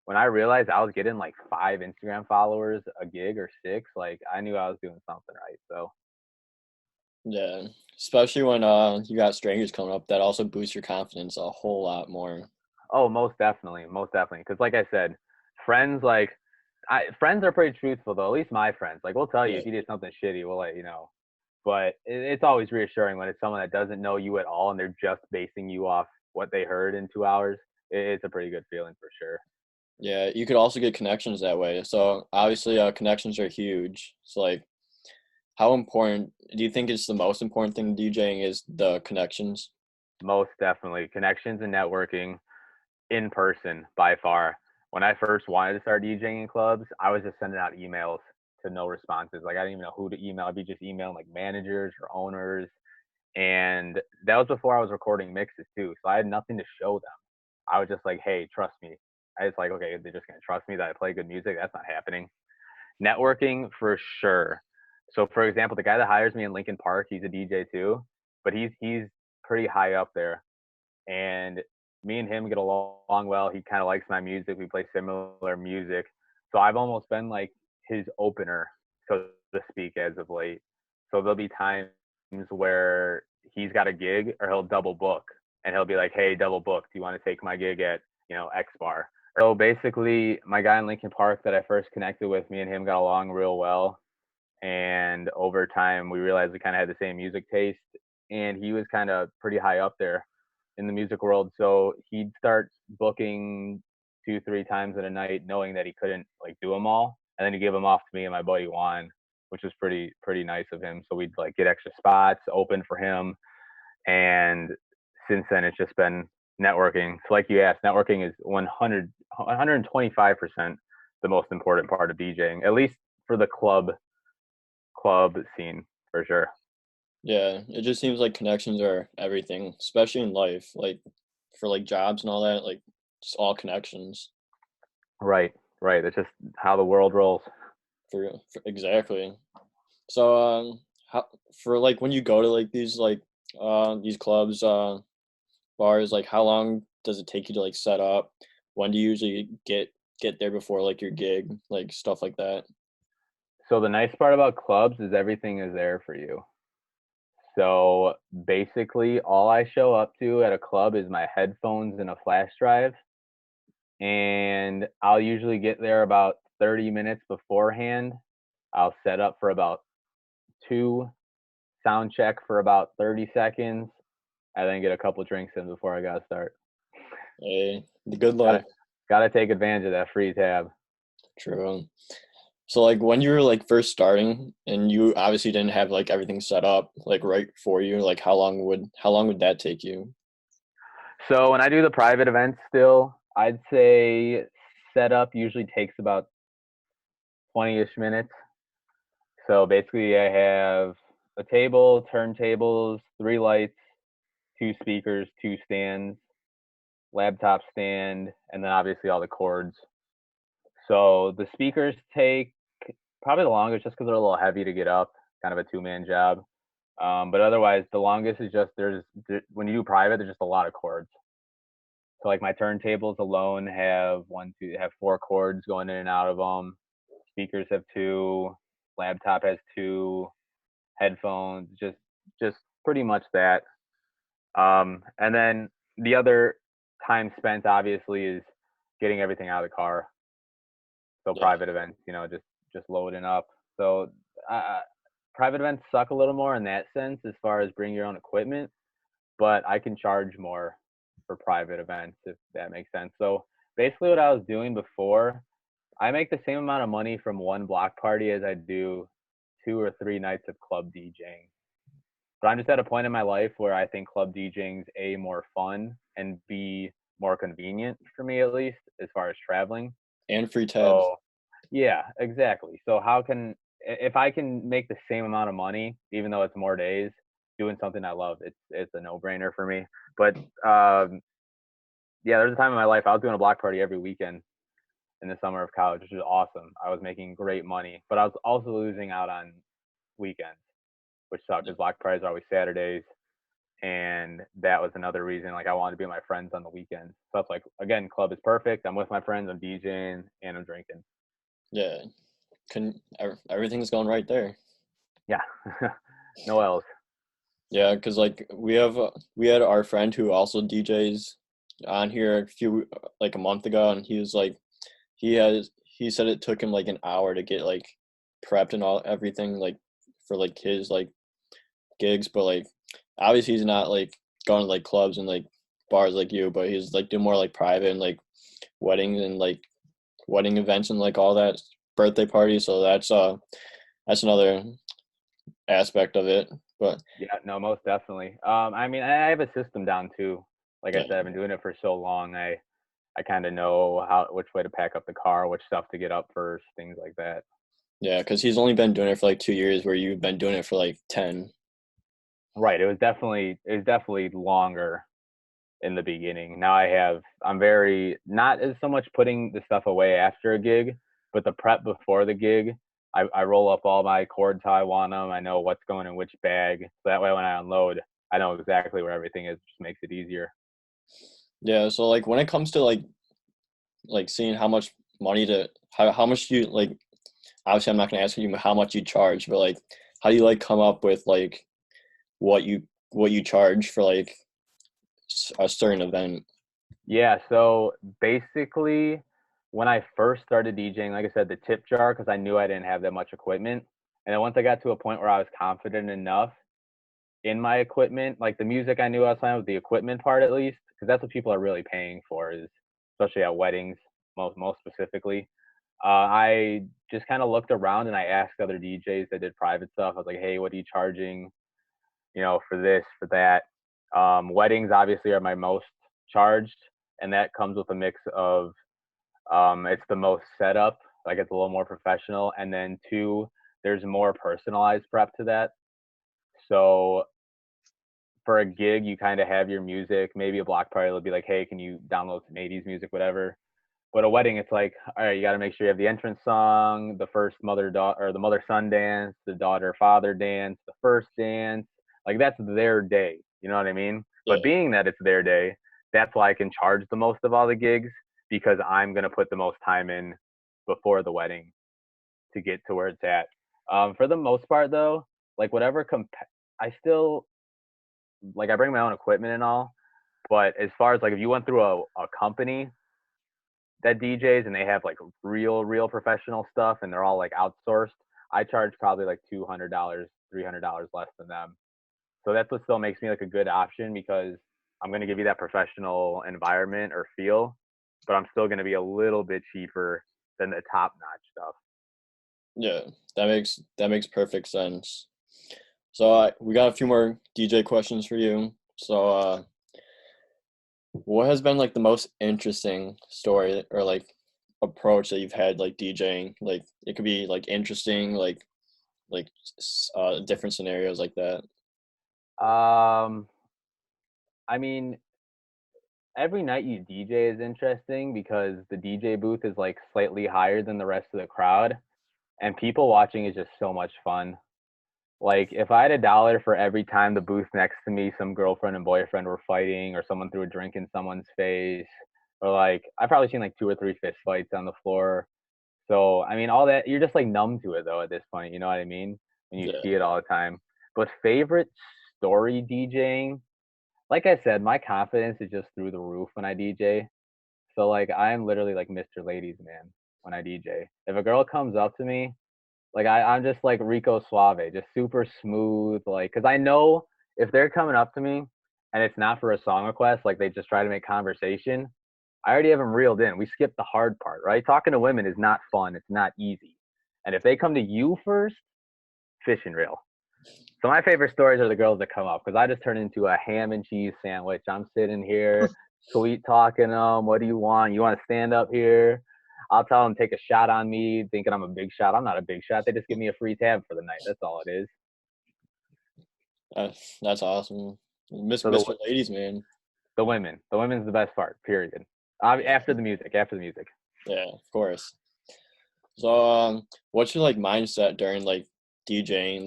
when I realized I was getting like 5 Instagram followers a gig or 6, like I knew I was doing something right. So Yeah, especially when you got strangers coming up, that also boosts your confidence a whole lot more. oh, most definitely, most definitely. Because like I said, friends friends are pretty truthful though. At least my friends, like we'll tell you Yeah. if you did something shitty, we'll let you know. But it's always reassuring when it's someone that doesn't know you at all and they're just basing you off what they heard in 2 hours. It's a pretty good feeling for sure. Yeah, you could also get connections that way. So obviously, connections are huge. So like, how important do you think is the most important thing in DJing is the connections? Most definitely. Connections and networking in person by far. When I first wanted to start DJing in clubs, I was just sending out emails to no responses. Like I didn't even know who to email. I'd be just emailing like managers or owners. And that was before I was recording mixes too. So I had nothing to show them. I was just like, hey, trust me. It's like, okay, they're just gonna trust me that I play good music. That's not happening. Networking for sure. So for example, the guy that hires me in Lincoln Park, he's a DJ too, but he's pretty high up there. And me and him get along well. He kind of likes my music. We play similar music. So I've almost been like his opener, so to speak, as of late. So there'll be times where he's got a gig or he'll double book and he'll be like, hey, double book. Do you want to take my gig at, X bar? So basically, my guy in Lincoln Park that I first connected with, me and him got along real well. And over time, we realized we kind of had the same music taste. And he was kind of pretty high up there in the music world. So he'd start booking 2-3 times in a night, knowing that he couldn't like do them all. And then he'd give them off to me and my buddy Juan, which was pretty nice of him. So we'd like get extra spots open for him. And since then, it's just been networking. So like you asked, networking is 125% the most important part of DJing, at least for the club scene, for sure. Yeah, it just seems like connections are everything, especially in life, like for like jobs and all that, like just all connections. Right. That's just how the world rolls. For exactly. So how for like when you go to like these clubs, bars, like how long does it take you to like set up? When do you usually get there before like your gig, like stuff like that? So the nice part about clubs is everything is there for you. So basically, all I show up to at a club is my headphones and a flash drive. And I'll usually get there about 30 minutes beforehand. I'll set up for about 2, sound check for about 30 seconds, and then get a couple drinks in before I got to start. Hey, the good life. Gotta take advantage of that free tab. True. So like when you were like first starting and you obviously didn't have like everything set up like right for you, like how long would that take you? So when I do the private events still, I'd say setup usually takes about 20-ish minutes. So basically I have a table, turntables, 3 lights, 2 speakers, 2 stands, laptop stand, and then obviously all the cords. So the speakers take probably the longest just because they're a little heavy to get up, kind of a 2-man job. But otherwise, the longest is just when you do private, there's just a lot of cords. So like my turntables alone have 4 cords going in and out of them. Speakers have 2. Laptop has 2. Headphones, just pretty much that. And then the other time spent obviously is getting everything out of the car. So Yeah. private events, just loading up. So private events suck a little more in that sense as far as bring your own equipment, but I can charge more for private events if that makes sense. So basically what I was doing before, I make the same amount of money from one block party as I do 2 or 3 nights of club DJing. But I'm just at a point in my life where I think club DJing is A, more fun, and B, more convenient for me at least as far as traveling. And free tabs. So yeah, exactly. So if I can make the same amount of money, even though it's more days, doing something I love, it's a no-brainer for me. But yeah, there's a time in my life I was doing a block party every weekend in the summer of college, which was awesome. I was making great money, but I was also losing out on weekends, which sucked because block parties are always Saturdays. And that was another reason, like I wanted to be with my friends on the weekends. So it's like, again, club is perfect. I'm with my friends, I'm DJing, and I'm drinking. Yeah. Everything's going right there. Yeah. No L's. Yeah, because like we had our friend who also DJs on here a month ago, and he was like he said it took him like an hour to get like prepped and everything like for like his like gigs, but like obviously he's not like going to like clubs and like bars like you, but he's like doing more like private and like weddings and like wedding events and like all that, birthday parties. So that's another aspect of it. But Yeah, no, most definitely. I mean, I have a system down too. Like I yeah, said, I've been doing it for so long. I kind of know which way to pack up the car, which stuff to get up first, things like that. yeah, because he's only been doing it for like 2 years, where you've been doing it for like 10. Right. It was definitely longer in the beginning. Now I'm very not as so much putting the stuff away after a gig, but the prep before the gig. I roll up all my cords how I want them. I know what's going in which bag, so that way when I unload, I know exactly where everything is. It just makes it easier. Yeah, so like when it comes to like seeing how much money to how much you like, obviously I'm not gonna ask you how much you charge, but like how do you like come up with like what you charge for like a certain event? Yeah, so basically, when I first started DJing, like I said, the tip jar, because I knew I didn't have that much equipment. And then once I got to a point where I was confident enough in my equipment, like the music I knew I was playing with, the equipment part at least, because that's what people are really paying for, is especially at weddings, most specifically. I just kind of looked around and I asked other DJs that did private stuff. I was like, hey, what are you charging? For this, for that. Weddings obviously are my most charged, and that comes with a mix of it's the most setup, like it's a little more professional, and then two, there's more personalized prep to that. So for a gig, you kind of have your music. Maybe a block party will be like, hey, can you download some 80s music, whatever. But a wedding, it's like, all right, you got to make sure you have the entrance song, the first mother-daughter, or the mother-son dance, the daughter-father dance, the first dance. Like that's their day. You know what I mean? Yeah, But being that it's their day, that's why I can charge the most of all the gigs, because I'm gonna put the most time in before the wedding to get to where it's at. For the most part, though, like I still like I bring my own equipment and all. But as far as like if you went through a company that DJs and they have like real professional stuff and they're all like outsourced, I charge probably like $200, $300 less than them. So that's what still makes me like a good option, because I'm going to give you that professional environment or feel, but I'm still going to be a little bit cheaper than the top notch stuff. yeah, that makes perfect sense. So we got a few more DJ questions for you. So what has been like the most interesting story or like approach that you've had like DJing? Like it could be like interesting, like different scenarios like that. Um, I mean, every night you DJ is interesting because the DJ booth is like slightly higher than the rest of the crowd, and people watching is just so much fun. Like if I had $1 for every time the booth next to me, some girlfriend and boyfriend were fighting, or someone threw a drink in someone's face, or like I've probably seen like two or three fist fights on the floor. So I mean, all that, you're just like numb to it though at this point. You know what I mean? When you Yeah, see it all the time. But favorite story DJing, like I said, my confidence is just through the roof when I DJ. So like I'm literally like Mr. Ladies Man when I DJ. If a girl comes up to me, like I'm just like Rico Suave, just super smooth. Like, cause I know if they're coming up to me and it's not for a song request, like they just try to make conversation, I already have them reeled in. We skip the hard part, right? Talking to women is not fun. It's not easy. And if they come to you first, fishing reel. So my favorite stories are the girls that come up, because I just turn into a ham and cheese sandwich. I'm sitting here, sweet talking them. What do you want? You want to stand up here? I'll tell them take a shot on me, thinking I'm a big shot. I'm not a big shot. They just give me a free tab for the night. That's all it is. that's awesome. So Mr. Ladies, man. the women's the best part. Period. After the music, after the music. Yeah, of course. So what's your like mindset during like DJing?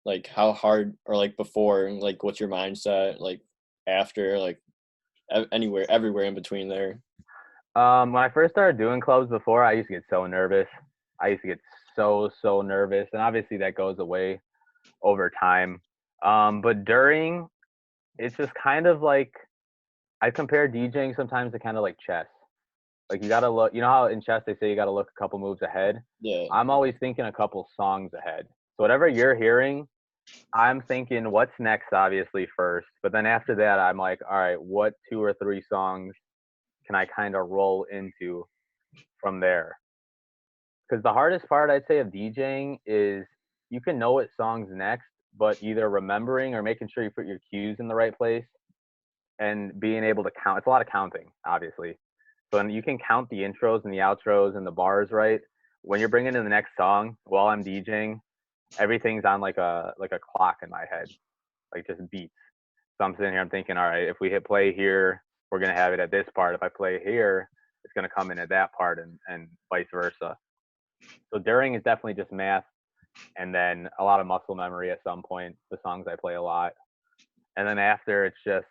Like how hard or like before? Like what's your mindset like after like anywhere everywhere in between there? When I first started doing clubs before, I used to get so nervous. I used to get so nervous, and obviously that goes away over time. But during, it's just kind of like I compare DJing sometimes to kind of like chess. Like you gotta look. You know how in chess they say you gotta look a couple moves ahead. Yeah, I'm always thinking a couple songs ahead. So whatever you're hearing, I'm thinking what's next, obviously first. But then after that, I'm like, all right, what 2 or 3 songs can I kind of roll into from there? Because the hardest part I'd say of DJing is you can know what song's next, but either remembering or making sure you put your cues in the right place and being able to count. It's a lot of counting, obviously. So then you can count the intros and the outros and the bars right. When you're bringing in the next song while I'm DJing, everything's on like a clock in my head, like just beats. So I'm sitting here, I'm thinking, all right, if we hit play here, we're gonna have it at this part. If I play here, it's gonna come in at that part, and vice versa. So during is definitely just math, and then a lot of muscle memory at some point. The songs I play a lot, and then after it's just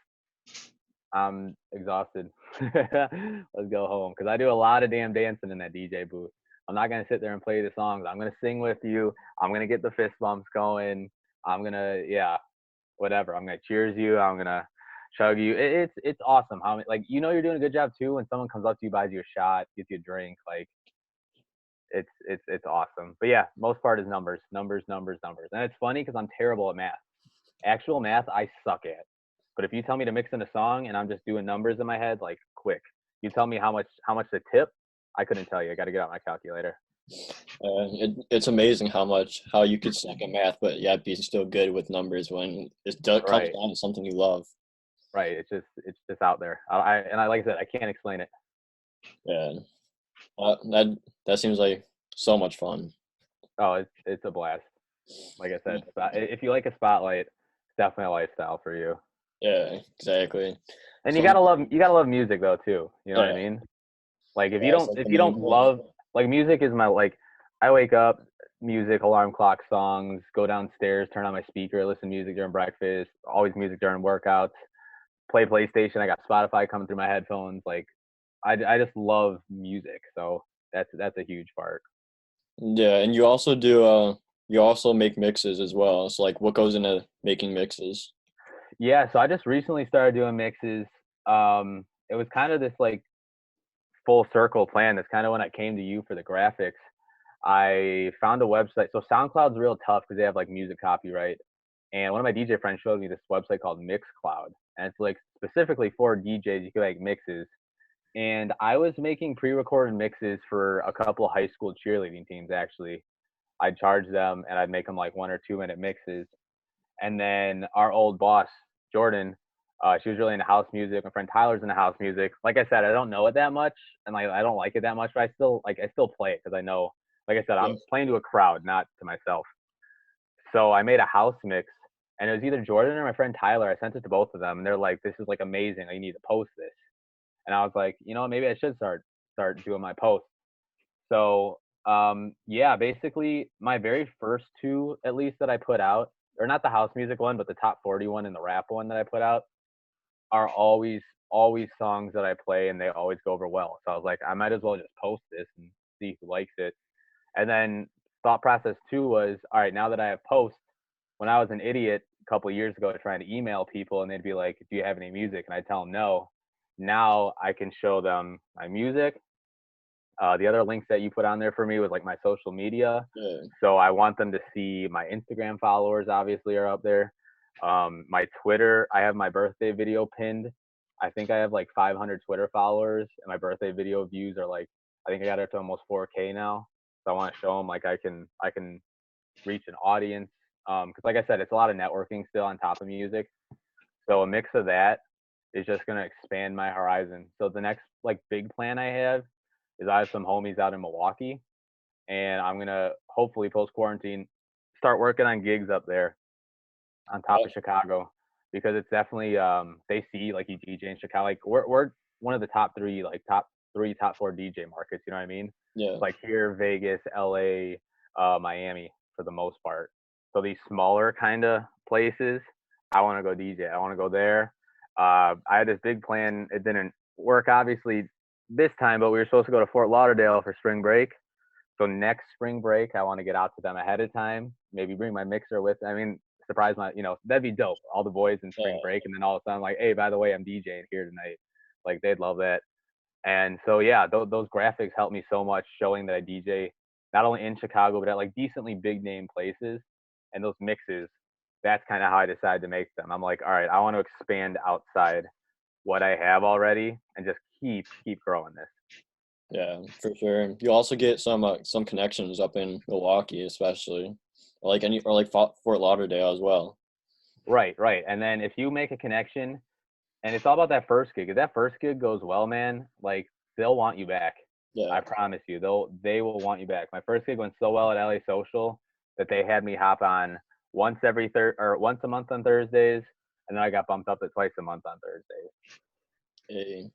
I'm exhausted. Let's go home because I do a lot of damn dancing in that DJ booth. I'm not gonna sit there and play the songs. I'm gonna sing with you. I'm gonna get the fist bumps going. I'm gonna whatever. I'm gonna cheers you. I'm gonna chug you. It's awesome. How like you're doing a good job too when someone comes up to you, buys you a shot, gets you a drink. Like it's awesome. But yeah, most part is numbers, numbers, numbers, numbers. And it's funny because I'm terrible at math. Actual math I suck at. But if you tell me to mix in a song and I'm just doing numbers in my head, like quick. You tell me how much to tip, I couldn't tell you. I got to get out my calculator. It's amazing how you could suck at math, but yeah, be still good with numbers when comes Right. down to something you love. Right. It's just out there. I like I said, I can't explain it. Yeah, that seems like so much fun. Oh, it's a blast. Like I said, if you like a spotlight, it's definitely a lifestyle for you. Yeah, exactly. And So, you gotta love music though too. You know what I yeah, mean? Like if you it's don't like the if you main don't point. love like music is my like I wake up, music, alarm clock, songs, go downstairs, turn on my speaker, listen to music during breakfast, always music during workouts, play PlayStation. I got Spotify coming through my headphones. Like I just love music, so that's a huge part. Yeah, and you also make mixes as well. So like, what goes into making mixes? Yeah, so I just recently started doing mixes. It was kind of this like full circle plan. That's kind of when I came to you for the graphics. I found a website. So SoundCloud's real tough because they have like music copyright. And one of my DJ friends showed me this website called Mixcloud, and it's like specifically for DJs. You can make mixes. And I was making pre-recorded mixes for a couple of high school cheerleading teams. Actually, I'd charge them and I'd make them like 1 or 2 minute mixes. And then our old boss, Jordan, she was really into house music. My friend Tyler's into house music. Like I said, I don't know it that much, and like I don't like it that much, but I still play it because I know. Like I said, Yeah. I'm playing to a crowd, not to myself. So I made a house mix, and it was either Jordan or my friend Tyler. I sent it to both of them, and they're like, "This is like amazing. Like, you need to post this." And I was like, maybe I should start doing my posts. So yeah, basically my very first two, at least that I put out, or not the house music one, but the top 40 one and the rap one that I put out, are always songs that I play and they always go over well. So I was like, I might as well just post this and see who likes it. And then thought process two was, all right, now that I have posts, when I was an idiot a couple of years ago trying to email people and they'd be like, do you have any music? And I tell them no. Now I can show them my music. The other links that you put on there for me was like my social media. Yeah. So I want them to see my Instagram followers obviously are up there. My Twitter, I have my birthday video pinned. I think I have like 500 Twitter followers, and my birthday video views are like, I think I got it to almost 4K now. So I want to show them like I can reach an audience. Because like I said, it's a lot of networking still on top of music. So a mix of that is just gonna expand my horizon. So the next like big plan I have is I have some homies out in Milwaukee, and I'm gonna hopefully post quarantine start working on gigs up there on top of Chicago, because it's definitely they see like you DJ in Chicago. Like we're one of the top 4 DJ markets. You know what I mean? Yeah. It's like here, Vegas, LA, Miami for the most part. So these smaller kind of places, I want to go DJ. I want to go there. I had this big plan. It didn't work obviously this time, but we were supposed to go to Fort Lauderdale for spring break. So next spring break, I want to get out to them ahead of time. Maybe bring my mixer with. I mean, surprise that'd be dope. All the boys in spring break, and then all of a sudden, like, hey, by the way, I'm DJing here tonight. Like, they'd love that. And so yeah, those graphics helped me so much, showing that I DJ not only in Chicago but at like decently big name places. And those mixes, that's kind of how I decided to make them. I'm like, all right, I want to expand outside what I have already and just keep growing this. Yeah, for sure. You also get some connections up in Milwaukee, especially, or like Fort Lauderdale as well. Right. And then if you make a connection, and it's all about that first gig. If that first gig goes well, man, like they'll want you back. Yeah. I promise you, they will want you back. My first gig went so well at LA Social that they had me hop on once a month on Thursdays, and then I got bumped up to twice a month on Thursdays. a,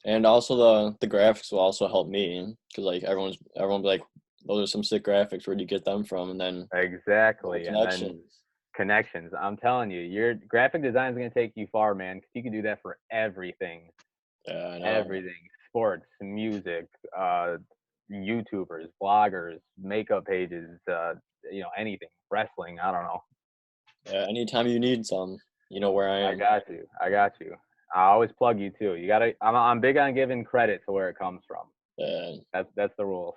and also the graphics will also help me because like everyone be like, those are some sick graphics. Where do you get them from? And then more Exactly. And then connections. connections. I'm telling you, your graphic design is going to take you far, man, because you can do that for everything. Yeah, I know. Everything. Sports, music, YouTubers, bloggers, makeup pages, anything. Wrestling, I don't know. Yeah, anytime you need some, you know where I I am. got you. I got you. I always plug you too. You gotta. I'm big on giving credit to where it comes from. Yeah, That's the rules.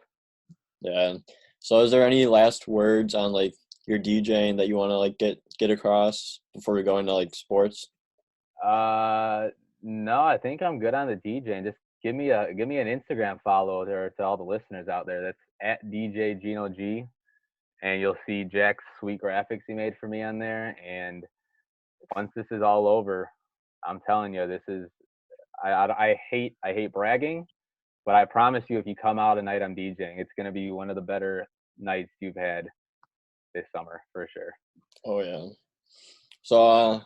yeah. So, is there any last words on like your DJing that you want to like get across before we go into like sports? Uh, no, I think I'm good on the DJ. Just give me an Instagram follow there to all the listeners out there. That's at DjGinoG, and you'll see Jack's sweet graphics he made for me on there. And once this is all over, I'm telling you, this is I hate bragging, but I promise you, if you come out a night I'm DJing, it's gonna be one of the better nights you've had this summer for sure. Oh yeah. So,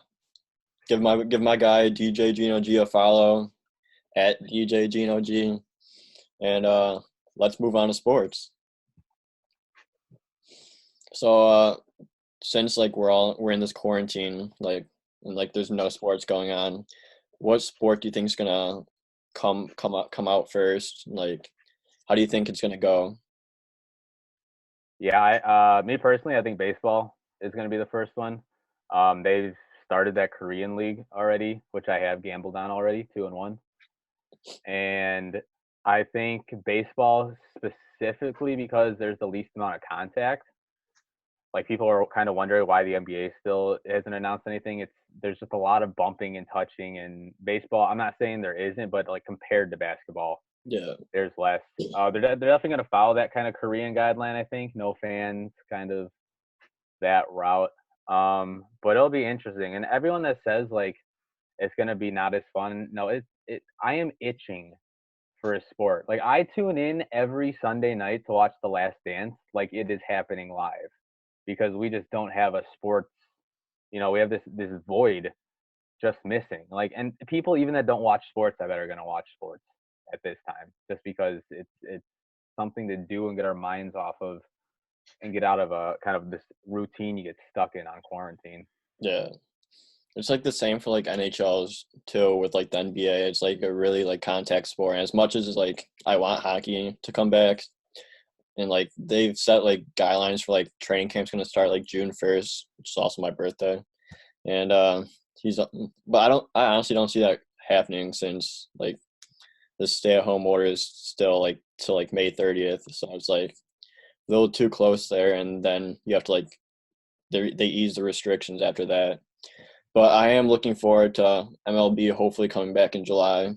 give my guy DJ Gino G a follow at DJ Gino G, and let's move on to sports. So, since like we're in this quarantine, like and like there's no sports going on, what sport do you think is gonna come out first? Like, how do you think it's gonna go? Yeah, me personally, I think baseball is going to be the first one. They've started that Korean league already, which I have gambled on already, 2-1. And I think baseball specifically because there's the least amount of contact. Like people are kind of wondering why the NBA still hasn't announced anything. There's just a lot of bumping and touching and baseball. I'm not saying there isn't, but like compared to basketball, Yeah, there's less. They're definitely going to follow that kind of Korean guideline. I think no fans, kind of that route. But it'll be interesting. And everyone that says like it's going to be not as fun, no, I am itching for a sport. Like I tune in every Sunday night to watch The Last Dance, like it is happening live, because we just don't have a sports. We have this void just missing. Like, and people even that don't watch sports, I bet are going to watch sports at this time, just because it's something to do and get our minds off of and get out of a kind of this routine you get stuck in on quarantine. yeah. It's like the same for like NHLs too with like the NBA. It's like a really like contact sport. And as much as like I want hockey to come back, and like they've set like guidelines for like training camp's gonna start like June 1st, which is also my birthday. And he's but I honestly don't see that happening since like the stay-at-home order is still like till like May 30th. So it's like a little too close there, and then you have to like they ease the restrictions after that. But I am looking forward to MLB hopefully coming back in July.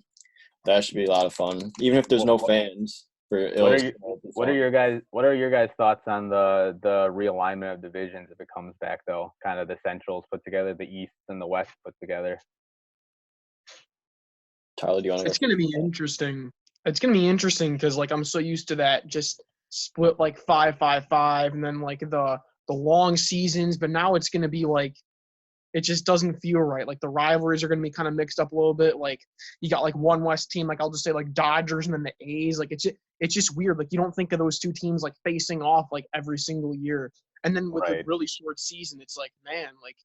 That should be a lot of fun, even if there's What no what, fans. For what it'll are you? still be What are fun. your guys' thoughts on the realignment of divisions if it comes back though? Kind of the Centrals put together, the East and the West put together. Tyler, do you want to go It's gonna be first? interesting. It's gonna be interesting because like I'm so used to that just split like 5-5-5 and then like the long seasons, but now it's gonna be like it just doesn't feel right. Like the rivalries are gonna be kind of mixed up a little bit. Like you got like one West team, like I'll just say like Dodgers and then the A's. Like it's just weird. Like you don't think of those two teams like facing off like every single year. And then with the Right. really short season, it's like, man, like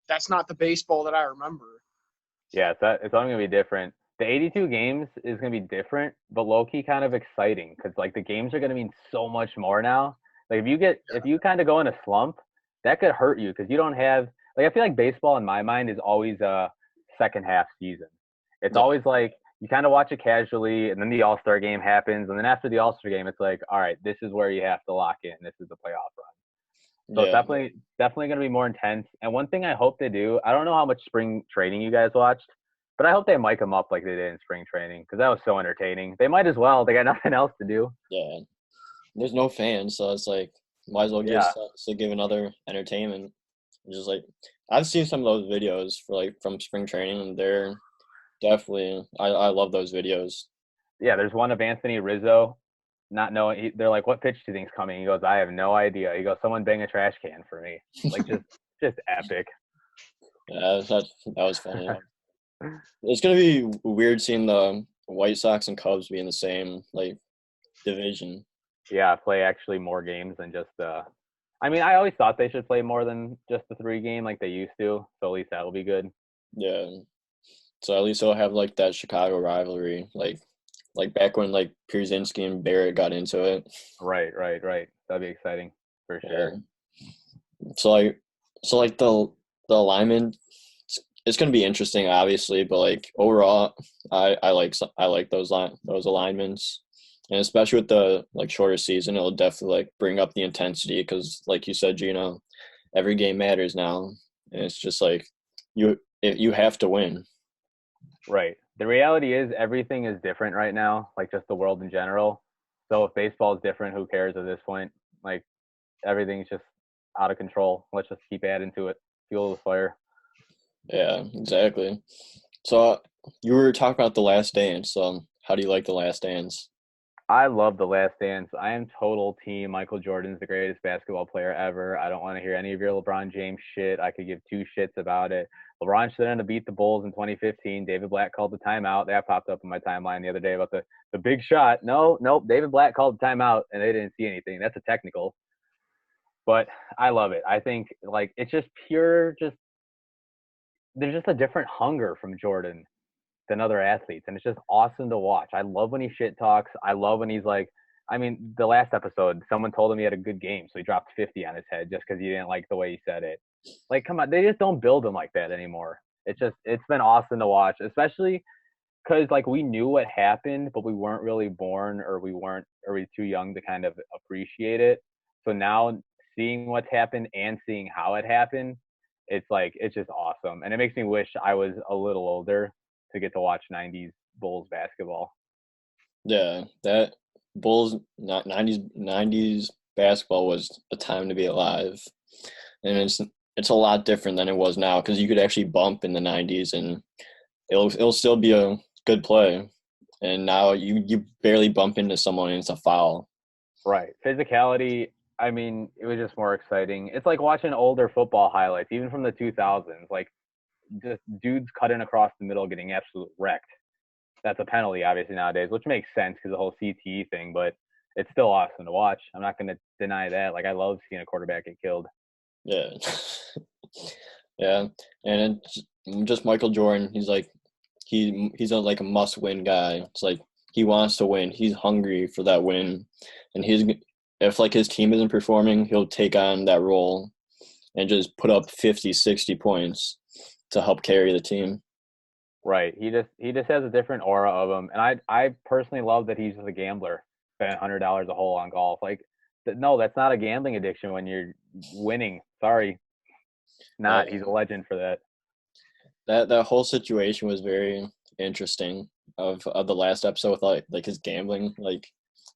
that's not the baseball that I remember. Yeah, it's only gonna be different. The 82 games is gonna be different, but low key kind of exciting because like the games are gonna mean so much more now. Like if you kind of go in a slump, that could hurt you because you don't have like I feel like baseball in my mind is always a second half season. It's Yeah, always like you kind of watch it casually, and then the All Star game happens, and then after the All Star game, it's like, all right, this is where you have to lock in. This is the playoff run. So it's yeah. definitely going to be more intense. And one thing I hope they do, I don't know how much spring training you guys watched, but I hope they mic them up like they did in spring training because that was so entertaining. They might as well. They got nothing else to do. Yeah. There's no fans, so it's like might as well Yeah, give another entertainment. Just like I've seen some of those videos for like from spring training, and they're definitely I love those videos. yeah. There's one of Anthony Rizzo, not knowing. They're like, "What pitch do you think's coming?" He goes, "I have no idea." He goes, "Someone bang a trash can for me." Like just epic. Yeah, that was funny. It's gonna be weird seeing the White Sox and Cubs be in the same like division. Yeah, play actually more games than just I mean, I always thought they should play more than just the 3 game like they used to. So at least that will be good. Yeah. So at least they'll have like that Chicago rivalry, like back when like Pierzynski and Barrett got into it. Right, right, right. That'd be exciting for Yeah. sure. So like the alignment, it's gonna be interesting, obviously, but like overall, I like those alignments, and especially with the like shorter season, it'll definitely like bring up the intensity because, like you said, Gino, every game matters now, and it's just like you have to win. Right. The reality is everything is different right now, like just the world in general. So if baseball is different, who cares at this point? Like everything's just out of control. Let's just keep adding to it. Fuel the fire. Yeah, exactly. So you were talking about the Last Dance. How do you like the Last Dance? I love The Last Dance. I am total team Michael Jordan's the greatest basketball player ever. I don't want to hear any of your LeBron James shit. I could give two shits about it. LeBron should have beat the Bulls in 2015. David Black called the timeout. That popped up in my timeline the other day about the big shot. No, nope. David Black called the timeout and they didn't see anything. That's a technical. But I love it. I think like it's just pure just there's just a different hunger from Jordan than other athletes, and it's just awesome to watch. I love when he shit talks. I love when he's like, I mean, the last episode, someone told him he had a good game, so he dropped 50 on his head just because he didn't like the way he said it. Like, come on, they just don't build him like that anymore. It's been awesome to watch, especially because like we knew what happened, but we weren't really born, or we were too young to kind of appreciate it. So now seeing what's happened and seeing how it happened, it's like it's just awesome, and it makes me wish I was a little older to get to watch 90s Bulls basketball. Yeah, that Bulls not 90s basketball was a time to be alive, and it's a lot different than it was now because you could actually bump in the 90s and it'll still be a good play, and now you barely bump into someone and it's a foul. Right. Physicality, I mean, it was just more exciting. It's like watching older football highlights, even from the 2000s. Like, just dudes cutting across the middle getting absolute wrecked. That's a penalty, obviously, nowadays, which makes sense because the whole CTE thing, but it's still awesome to watch. I'm not going to deny that. Like, I love seeing a quarterback get killed. Yeah, yeah, and it's just Michael Jordan. He's like he's like a must-win guy. It's like he wants to win. He's hungry for that win, and he's if like his team isn't performing, he'll take on that role and just put up 50, 60 points to help carry the team. Right. He just has a different aura of him, and I personally love that he's just a gambler, spending $100 a hole on golf. Like, no, that's not a gambling addiction when you're winning. Sorry, Uh, not. He's a legend for that. that whole situation was very interesting of the last episode with like his gambling like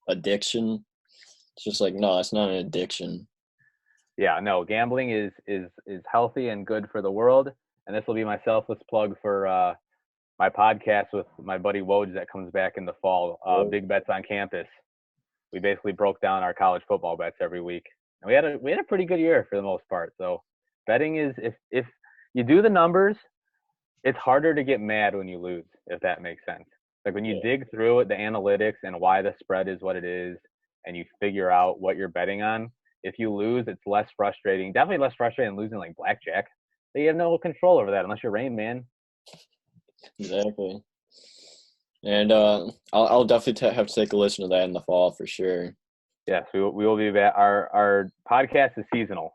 addiction. It's just like no, that's not an addiction. Yeah, no, gambling is healthy and good for the world, and this will be my selfless plug for my podcast with my buddy Woj that comes back in the fall. Big Bets on Campus. We basically broke down our college football bets every week, and we had a pretty good year for the most part. So betting is if you do the numbers, it's harder to get mad when you lose, if that makes sense. Like when you Yeah, dig through it, the analytics and why the spread is what it is, and you figure out what you're betting on. If you lose, it's less frustrating. Definitely less frustrating than losing like blackjack. So you have no control over that unless you're Rain Man. exactly. And I'll definitely have to take a listen to that in the fall for sure. Yes, we will be back. Our podcast is seasonal.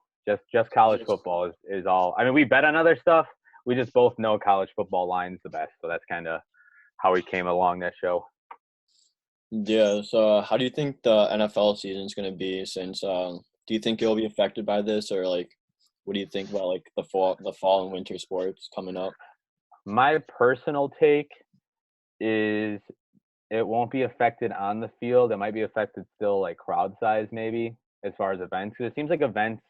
Just college football is all. I mean, we bet on other stuff. We just both know college football lines the best, so that's kind of how we came along that show. Yeah. So how do you think the NFL season is going to be? Since do you think it'll be affected by this, or like what do you think about like the fall and winter sports coming up? My personal take is it won't be affected on the field. It might be affected still like crowd size maybe as far as events. 'Cause it seems like events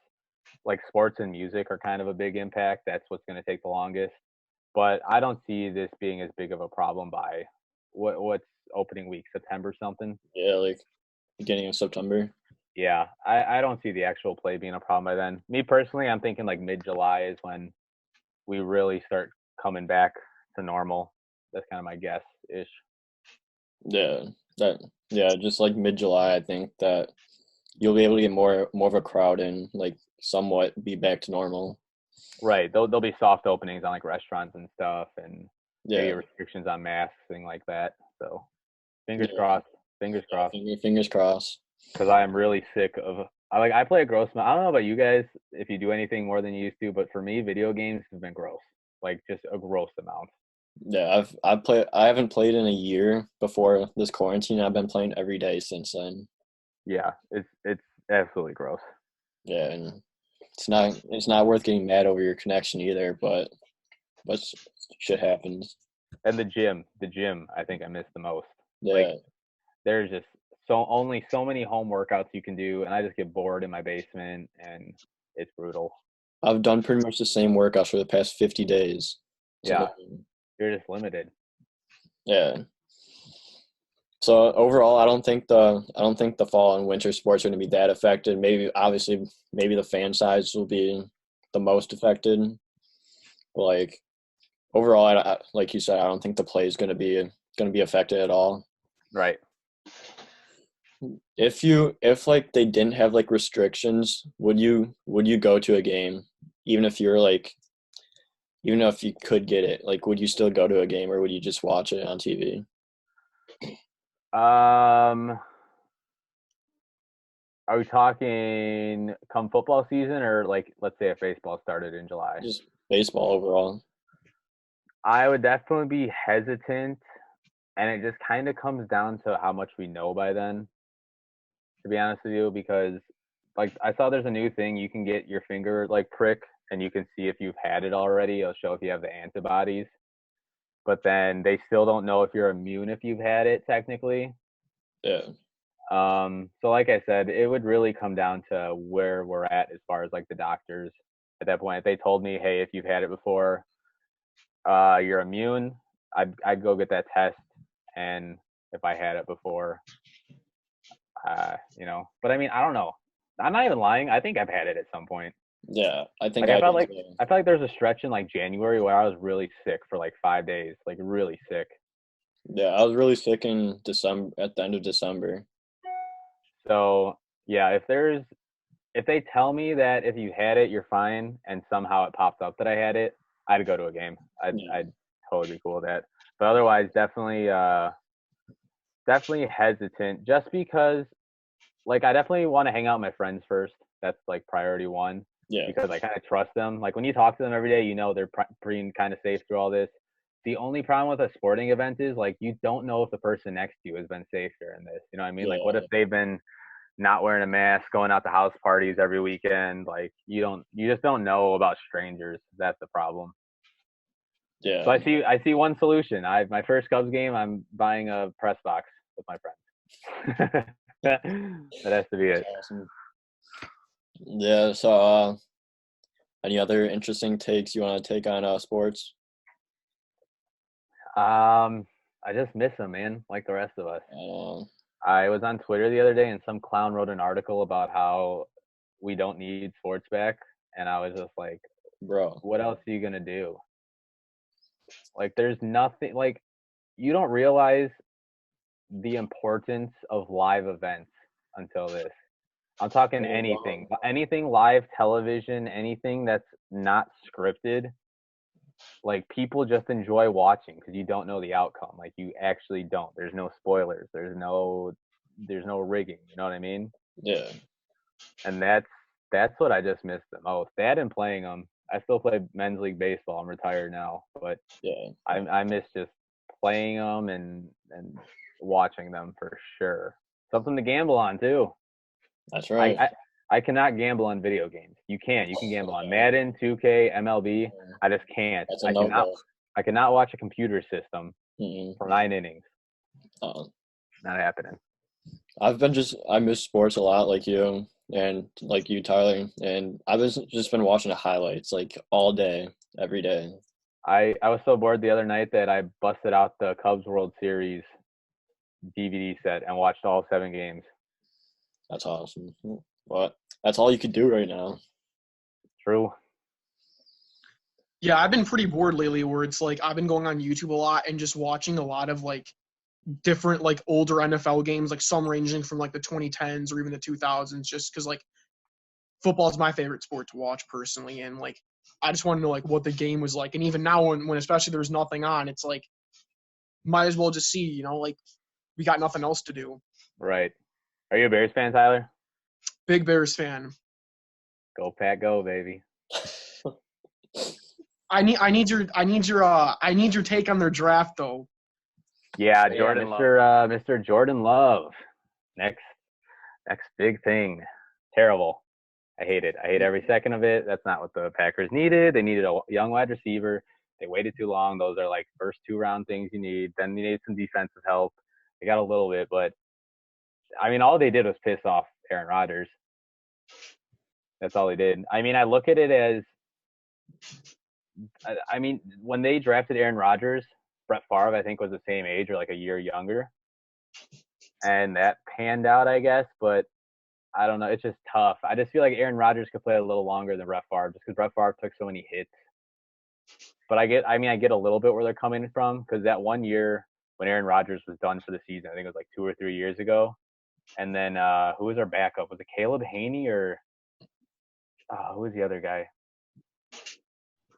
like sports and music are kind of a big impact. That's what's going to take the longest. But I don't see this being as big of a problem by what's opening week, September something. Yeah, like beginning of September. Yeah, I don't see the actual play being a problem by then. Me personally, I'm thinking like mid-July is when we really start coming back to normal. That's kind of my guess ish. Yeah, just like mid-July, I think that you'll be able to get more of a crowd and like somewhat be back to normal. Right. There'll be soft openings on like restaurants and stuff, and maybe Yeah, restrictions on masks, thing like that. So fingers yeah, crossed. Fingers yeah. crossed. Fingers crossed. Because I am really sick of. I play a gross amount. I don't know about you guys if you do anything more than you used to, but for me, video games have been gross. Like just a gross amount. Yeah, I haven't played in a year before this quarantine. I've been playing every day since then. Yeah, it's absolutely gross. Yeah, and it's not worth getting mad over your connection either, but shit happens. And the gym, I think I miss the most. Like Yeah. there's just only so many home workouts you can do, and I just get bored in my basement, and it's brutal. I've done pretty much the same workouts for the past 50 days. Yeah, So, you're just limited. yeah. So overall, I don't think the fall and winter sports are going to be that affected. Maybe the fan size will be the most affected. But like overall, like you said, I don't think the play is going to be affected at all. Right. If like they didn't have like restrictions, would you go to a game even if you're like even if you could get it? Like, would you still go to a game or would you just watch it on TV? Are we talking come football season, or like let's say if baseball started in July? Just baseball overall. I would definitely be hesitant, and it just kind of comes down to how much we know by then, to be honest with you, because like I saw there's a new thing you can get your finger like prick and you can see if you've had it already. It'll show if you have the antibodies, but then they still don't know if you're immune if you've had it technically. Yeah. So like I said, it would really come down to where we're at as far as like the doctors at that point. If they told me, hey, if you've had it before, you're immune, I'd go get that test, and if I had it before, but I mean, I don't know. I'm not even lying. I think I've had it at some point. Yeah, I think Like I did. I felt like there was a stretch in like January where I was really sick for like 5 days, like really sick. Yeah, I was really sick in December, at the end of December. So yeah, if they tell me that if you had it, you're fine, and somehow it pops up that I had it, I'd go to a game. I'd totally be cool with that. But otherwise, definitely hesitant, just because like I definitely want to hang out with my friends first. That's like priority one. Yeah. Because I kind of trust them. Like when you talk to them every day, you know they're being kind of safe through all this. The only problem with a sporting event is like you don't know if the person next to you has been safe during this. You know what I mean? Like what if they've been not wearing a mask, going out to house parties every weekend? Like you just don't know about strangers. That's the problem. Yeah. So I see one solution. My first Cubs game, I'm buying a press box with my friends. That has to be it. Awesome. Yeah. So, any other interesting takes you want to take on sports? I just miss them, man, like the rest of us. I was on Twitter the other day and some clown wrote an article about how we don't need sports back, and I was just like, bro, what else are you gonna do? Like there's nothing, like you don't realize the importance of live events until this. I'm talking anything live television, anything that's not scripted. Like people just enjoy watching because you don't know the outcome. Like you actually don't. There's no spoilers. There's no rigging. You know what I mean? Yeah. And that's what I just missed the most. That and playing them. I still play men's league baseball. I'm retired now, but Yeah. I miss just playing them and watching them for sure. Something to gamble on too. That's right. I cannot gamble on video games. You can. You can gamble on Madden, 2K, MLB. I just can't. That's a no-go. I cannot watch a computer system for 9 innings. Not happening. I miss sports a lot, like you and like you, Tyler, and I've just been watching the highlights like all day, every day. I was so bored the other night that I busted out the Cubs World Series DVD set and watched all 7 games. That's awesome. What? That's all you could do right now. True. Yeah, I've been pretty bored lately where it's like I've been going on YouTube a lot and just watching a lot of like different like older NFL games, like some ranging from like the 2010s or even the 2000s, just because like football is my favorite sport to watch personally, and like I just want to know like what the game was like. And even now, when especially there's nothing on, it's like might as well just see, like we got nothing else to do. Right. Are you a Bears fan, Tyler? Big Bears fan. Go Pack, go, baby. I need your take on their draft though. Yeah, Mr. Jordan Love. Next big thing. Terrible. I hate it. I hate every second of it. That's not what the Packers needed. They needed a young wide receiver. They waited too long. Those are like first 2-round things you need. Then you need some defensive help. They got a little bit, but I mean, all they did was piss off Aaron Rodgers. That's all they did. I mean, I look at it as, I mean, when they drafted Aaron Rodgers, Brett Favre, I think, was the same age or like a year younger. And that panned out, I guess, but I don't know. It's just tough. I just feel like Aaron Rodgers could play a little longer than Brett Favre just because Brett Favre took so many hits. But I get a little bit where they're coming from because that one year when Aaron Rodgers was done for the season, I think it was like 2 or 3 years ago. And then who was our backup? Was it Caleb Haney or who was the other guy?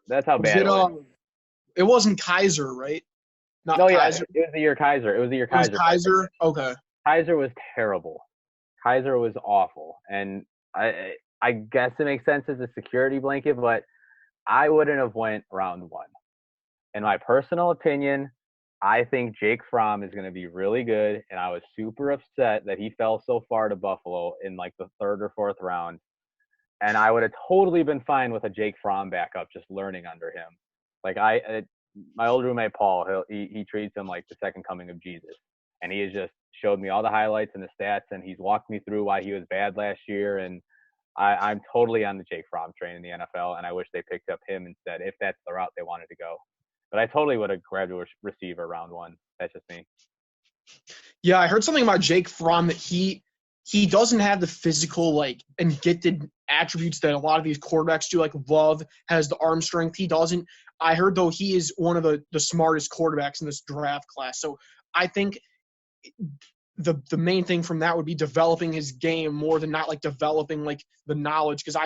That's how bad it was. It wasn't Kaiser, right? Not No, Kaiser. yeah, it was the year Kaiser. It was Kaiser. Okay. Kaiser was terrible. Kaiser was awful, and I guess it makes sense as a security blanket, but I wouldn't have went round 1. In my personal opinion, I think Jake Fromm is going to be really good, and I was super upset that he fell so far to Buffalo in like the 3rd or 4th round. And I would have totally been fine with a Jake Fromm backup, just learning under him. Like my old roommate Paul, he treats him like the second coming of Jesus, and he has just showed me all the highlights and the stats, and he's walked me through why he was bad last year. And I'm totally on the Jake Fromm train in the NFL, and I wish they picked up him instead if that's the route they wanted to go. But I totally would have grabbed a receiver round 1. That's just me. Yeah, I heard something about Jake Fromm that he doesn't have the physical like and gifted attributes that a lot of these quarterbacks do. Like Love has the arm strength. He doesn't. I heard though he is one of the smartest quarterbacks in this draft class. So I think the main thing from that would be developing his game more than not like developing like the knowledge, because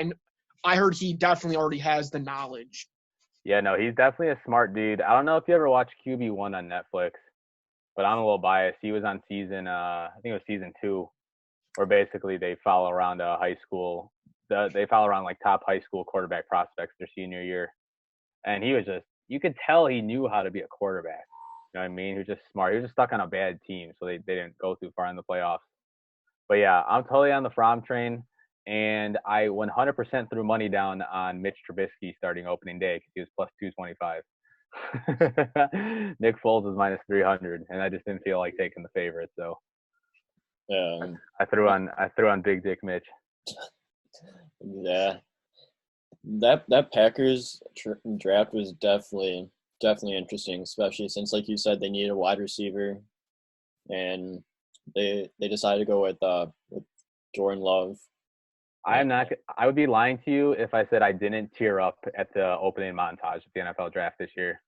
I heard he definitely already has the knowledge. Yeah, no, he's definitely a smart dude. I don't know if you ever watched QB1 on Netflix, but I'm a little biased. He was on season, I think it was season 2, where basically they follow around high school. They follow around like top high school quarterback prospects their senior year, and he was just, you could tell he knew how to be a quarterback. You know what I mean? He was just smart. He was just stuck on a bad team, so they didn't go too far in the playoffs. But yeah, I'm totally on the Fromm train, and I 100% threw money down on Mitch Trubisky starting opening day because he was plus 225. Nick Foles was minus 300, and I just didn't feel like taking the favorite, so Yeah. I threw on Big Dick Mitch. Yeah. That Packers draft was definitely interesting, especially since, like you said, they needed a wide receiver, and they decided to go with Jordan Love. I would be lying to you if I said I didn't tear up at the opening montage of the NFL draft this year.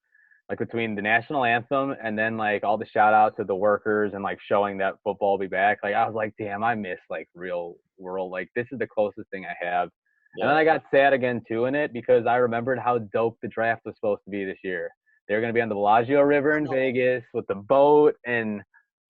Like between the national anthem and then like all the shout out to the workers and like showing that football will be back. Like I was like, damn, I miss like real world. Like this is the closest thing I have. Yeah. And then I got sad again too in it because I remembered how dope the draft was supposed to be this year. They were going to be on the Bellagio River in Vegas with the boat, and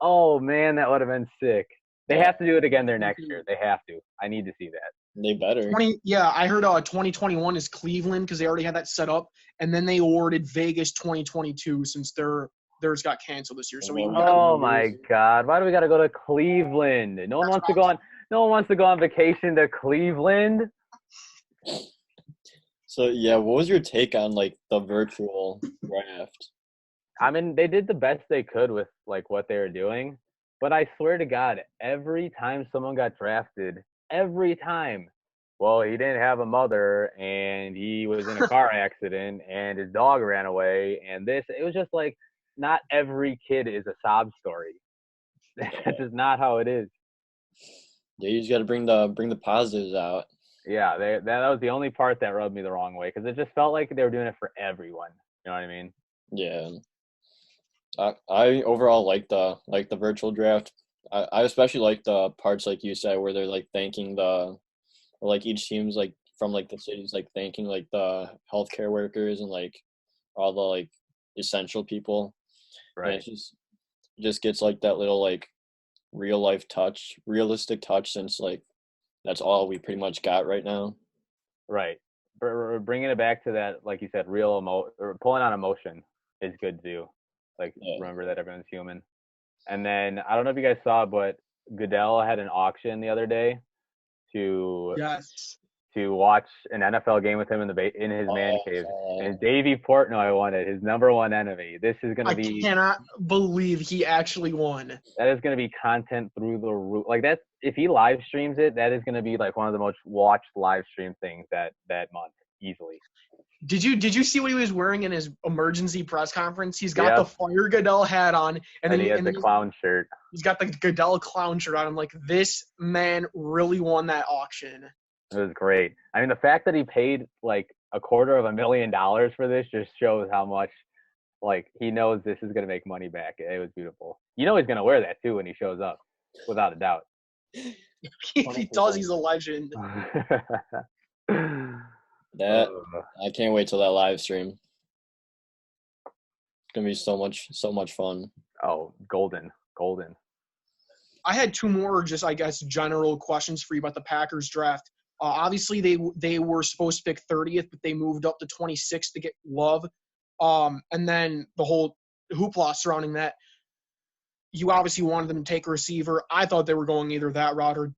oh man, that would have been sick. They have to do it again there next year. They have to. I need to see that. They better. I heard 2021 is Cleveland because they already had that set up, and then they awarded Vegas 2022 since theirs got canceled this year. So oh my God, why do we got to go to Cleveland? No one wants to go on vacation to Cleveland. So yeah, what was your take on like the virtual draft? I mean, they did the best they could with like what they were doing, but I swear to God, every time someone got drafted, every time, well, he didn't have a mother and he was in a car accident and his dog ran away and it was just like, not every kid is a sob story. That's just not how it is. Yeah, you just got to bring the positives out. Yeah, that was the only part that rubbed me the wrong way because it just felt like they were doing it for everyone. You know what I mean? Yeah. I overall like the virtual draft. I especially like the parts like you said where they're like thanking or like each team's like from like the cities like thanking like the healthcare workers and like all the like essential people. And Right. it just gets like that little like realistic touch since like that's all we pretty much got right now. Right. Bringing it back to that, like you said, or pulling on emotion is good too. Like, Yeah. remember that everyone's human. And then I don't know if you guys saw, but Goodell had an auction the other day to Yes. watch an NFL game with him in his man Oh, cave. And Davey Portnoy won it, his number one enemy. This is gonna I be cannot believe he actually won. that is gonna be content through the roof. Like that's if he live streams it, that is gonna be like one of the most watched live stream things that month easily. Did you see what he was wearing in his emergency press conference? He's got the Yep. Fire Goodell hat on, and And then he has the clown shirt. he's got the Goodell clown shirt on. I'm like, this man really won that auction. It was great. I mean, the fact that he paid like $250,000 for this just shows how much like he knows this is gonna make money back. It was beautiful. You know he's gonna wear that too when he shows up, without a doubt. He does. He's a legend. That I can't wait till that live stream. It's gonna be so much fun. Oh, golden. I had two more, just I guess, general questions for you about the Packers draft. Obviously, they were supposed to pick 30th, but they moved up to 26th to get Love. And then the whole hoopla surrounding that. You obviously wanted them to take a receiver. I thought they were going either that route or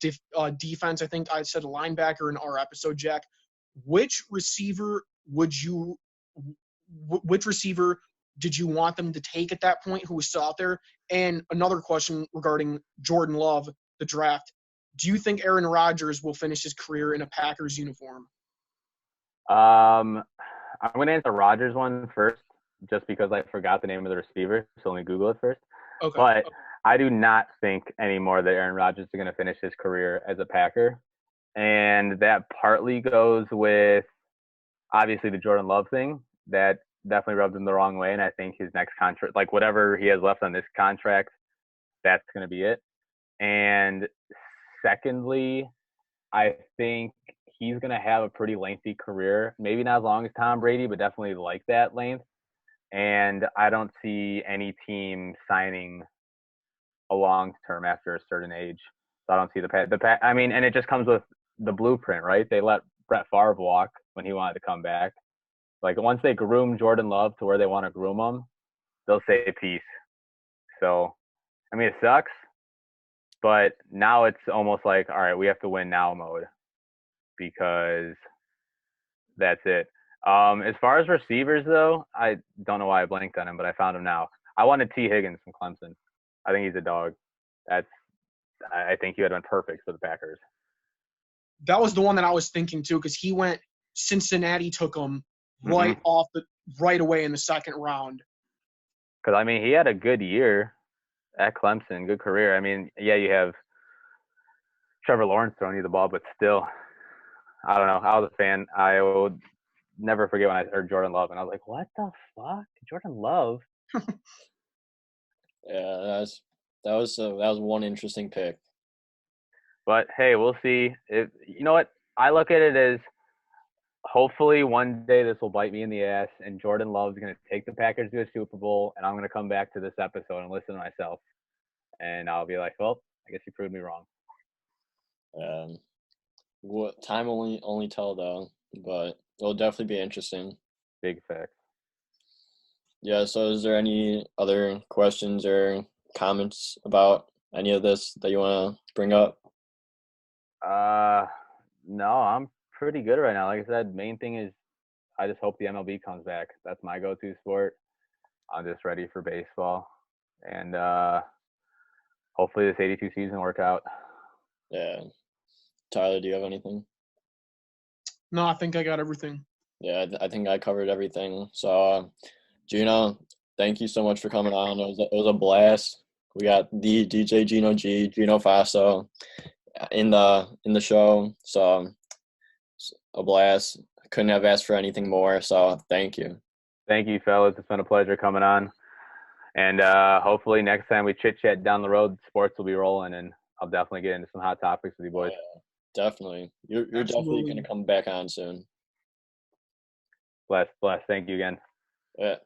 defense. I think I said a linebacker in our episode, Jack. Which receiver did you want them to take at that point who was still out there? And another question regarding Jordan Love, the draft. Do you think Aaron Rodgers will finish his career in a Packers uniform? I'm going to answer Rodgers one first, just because I forgot the name of the receiver, so let me Google it first. Okay. But I do not think anymore that Aaron Rodgers is going to finish his career as a Packer. And that partly goes with, obviously, the Jordan Love thing. That definitely rubbed him the wrong way. And I think his next contract, like whatever he has left on this contract, that's going to be it. And secondly, I think he's going to have a pretty lengthy career. Maybe not as long as Tom Brady, but definitely like that length. And I don't see any team signing a long term after a certain age. So I don't see I mean, and it just comes with the blueprint, right? They let Brett Favre walk when he wanted to come back. Like once they groom Jordan Love to where they want to groom him, they'll say peace. So, I mean, it sucks, but now it's almost like, all right, we have to win now mode because that's it. As far as receivers, though, I don't know why I blanked on him, but I found him now. I wanted T. Higgins from Clemson. I think he's a dog. I think he would have been perfect for the Packers. That was the one that I was thinking too, because he went. Cincinnati took him right away in the second round. Because I mean, he had a good year at Clemson, good career. I mean, yeah, you have Trevor Lawrence throwing you the ball, but still, I don't know. I was a fan. I would never forget when I heard Jordan Love, and I was like, "What the fuck, Jordan Love?" Yeah, that was one interesting pick. But hey, we'll see. You know what? I look at it as hopefully one day this will bite me in the ass, and Jordan Love's going to take the Packers to a Super Bowl, and I'm going to come back to this episode and listen to myself, and I'll be like, "Well, I guess you proved me wrong." What time only tell though, but it'll definitely be interesting. Big facts. Yeah. So, is there any other questions or comments about any of this that you want to bring up? No, I'm pretty good right now. Like I said, main thing is I just hope the MLB comes back. That's my go-to sport. I'm just ready for baseball, and hopefully this 82 season work out. Yeah. Tyler, do you have anything? No, I think I got everything. Yeah, I think I covered everything. So, Gino, thank you so much for coming on. It was a blast. We got the DjGinoG, Gino Fasso, in the show. So, It's a blast. Couldn't have asked for anything more. So thank you. Thank you, fellas. It's been a pleasure coming on. And hopefully next time we chit chat down the road, sports will be rolling, and I'll definitely get into some hot topics with you boys. Yeah, definitely. You're definitely Absolutely. gonna come back on soon. Bless. Thank you again. Yeah.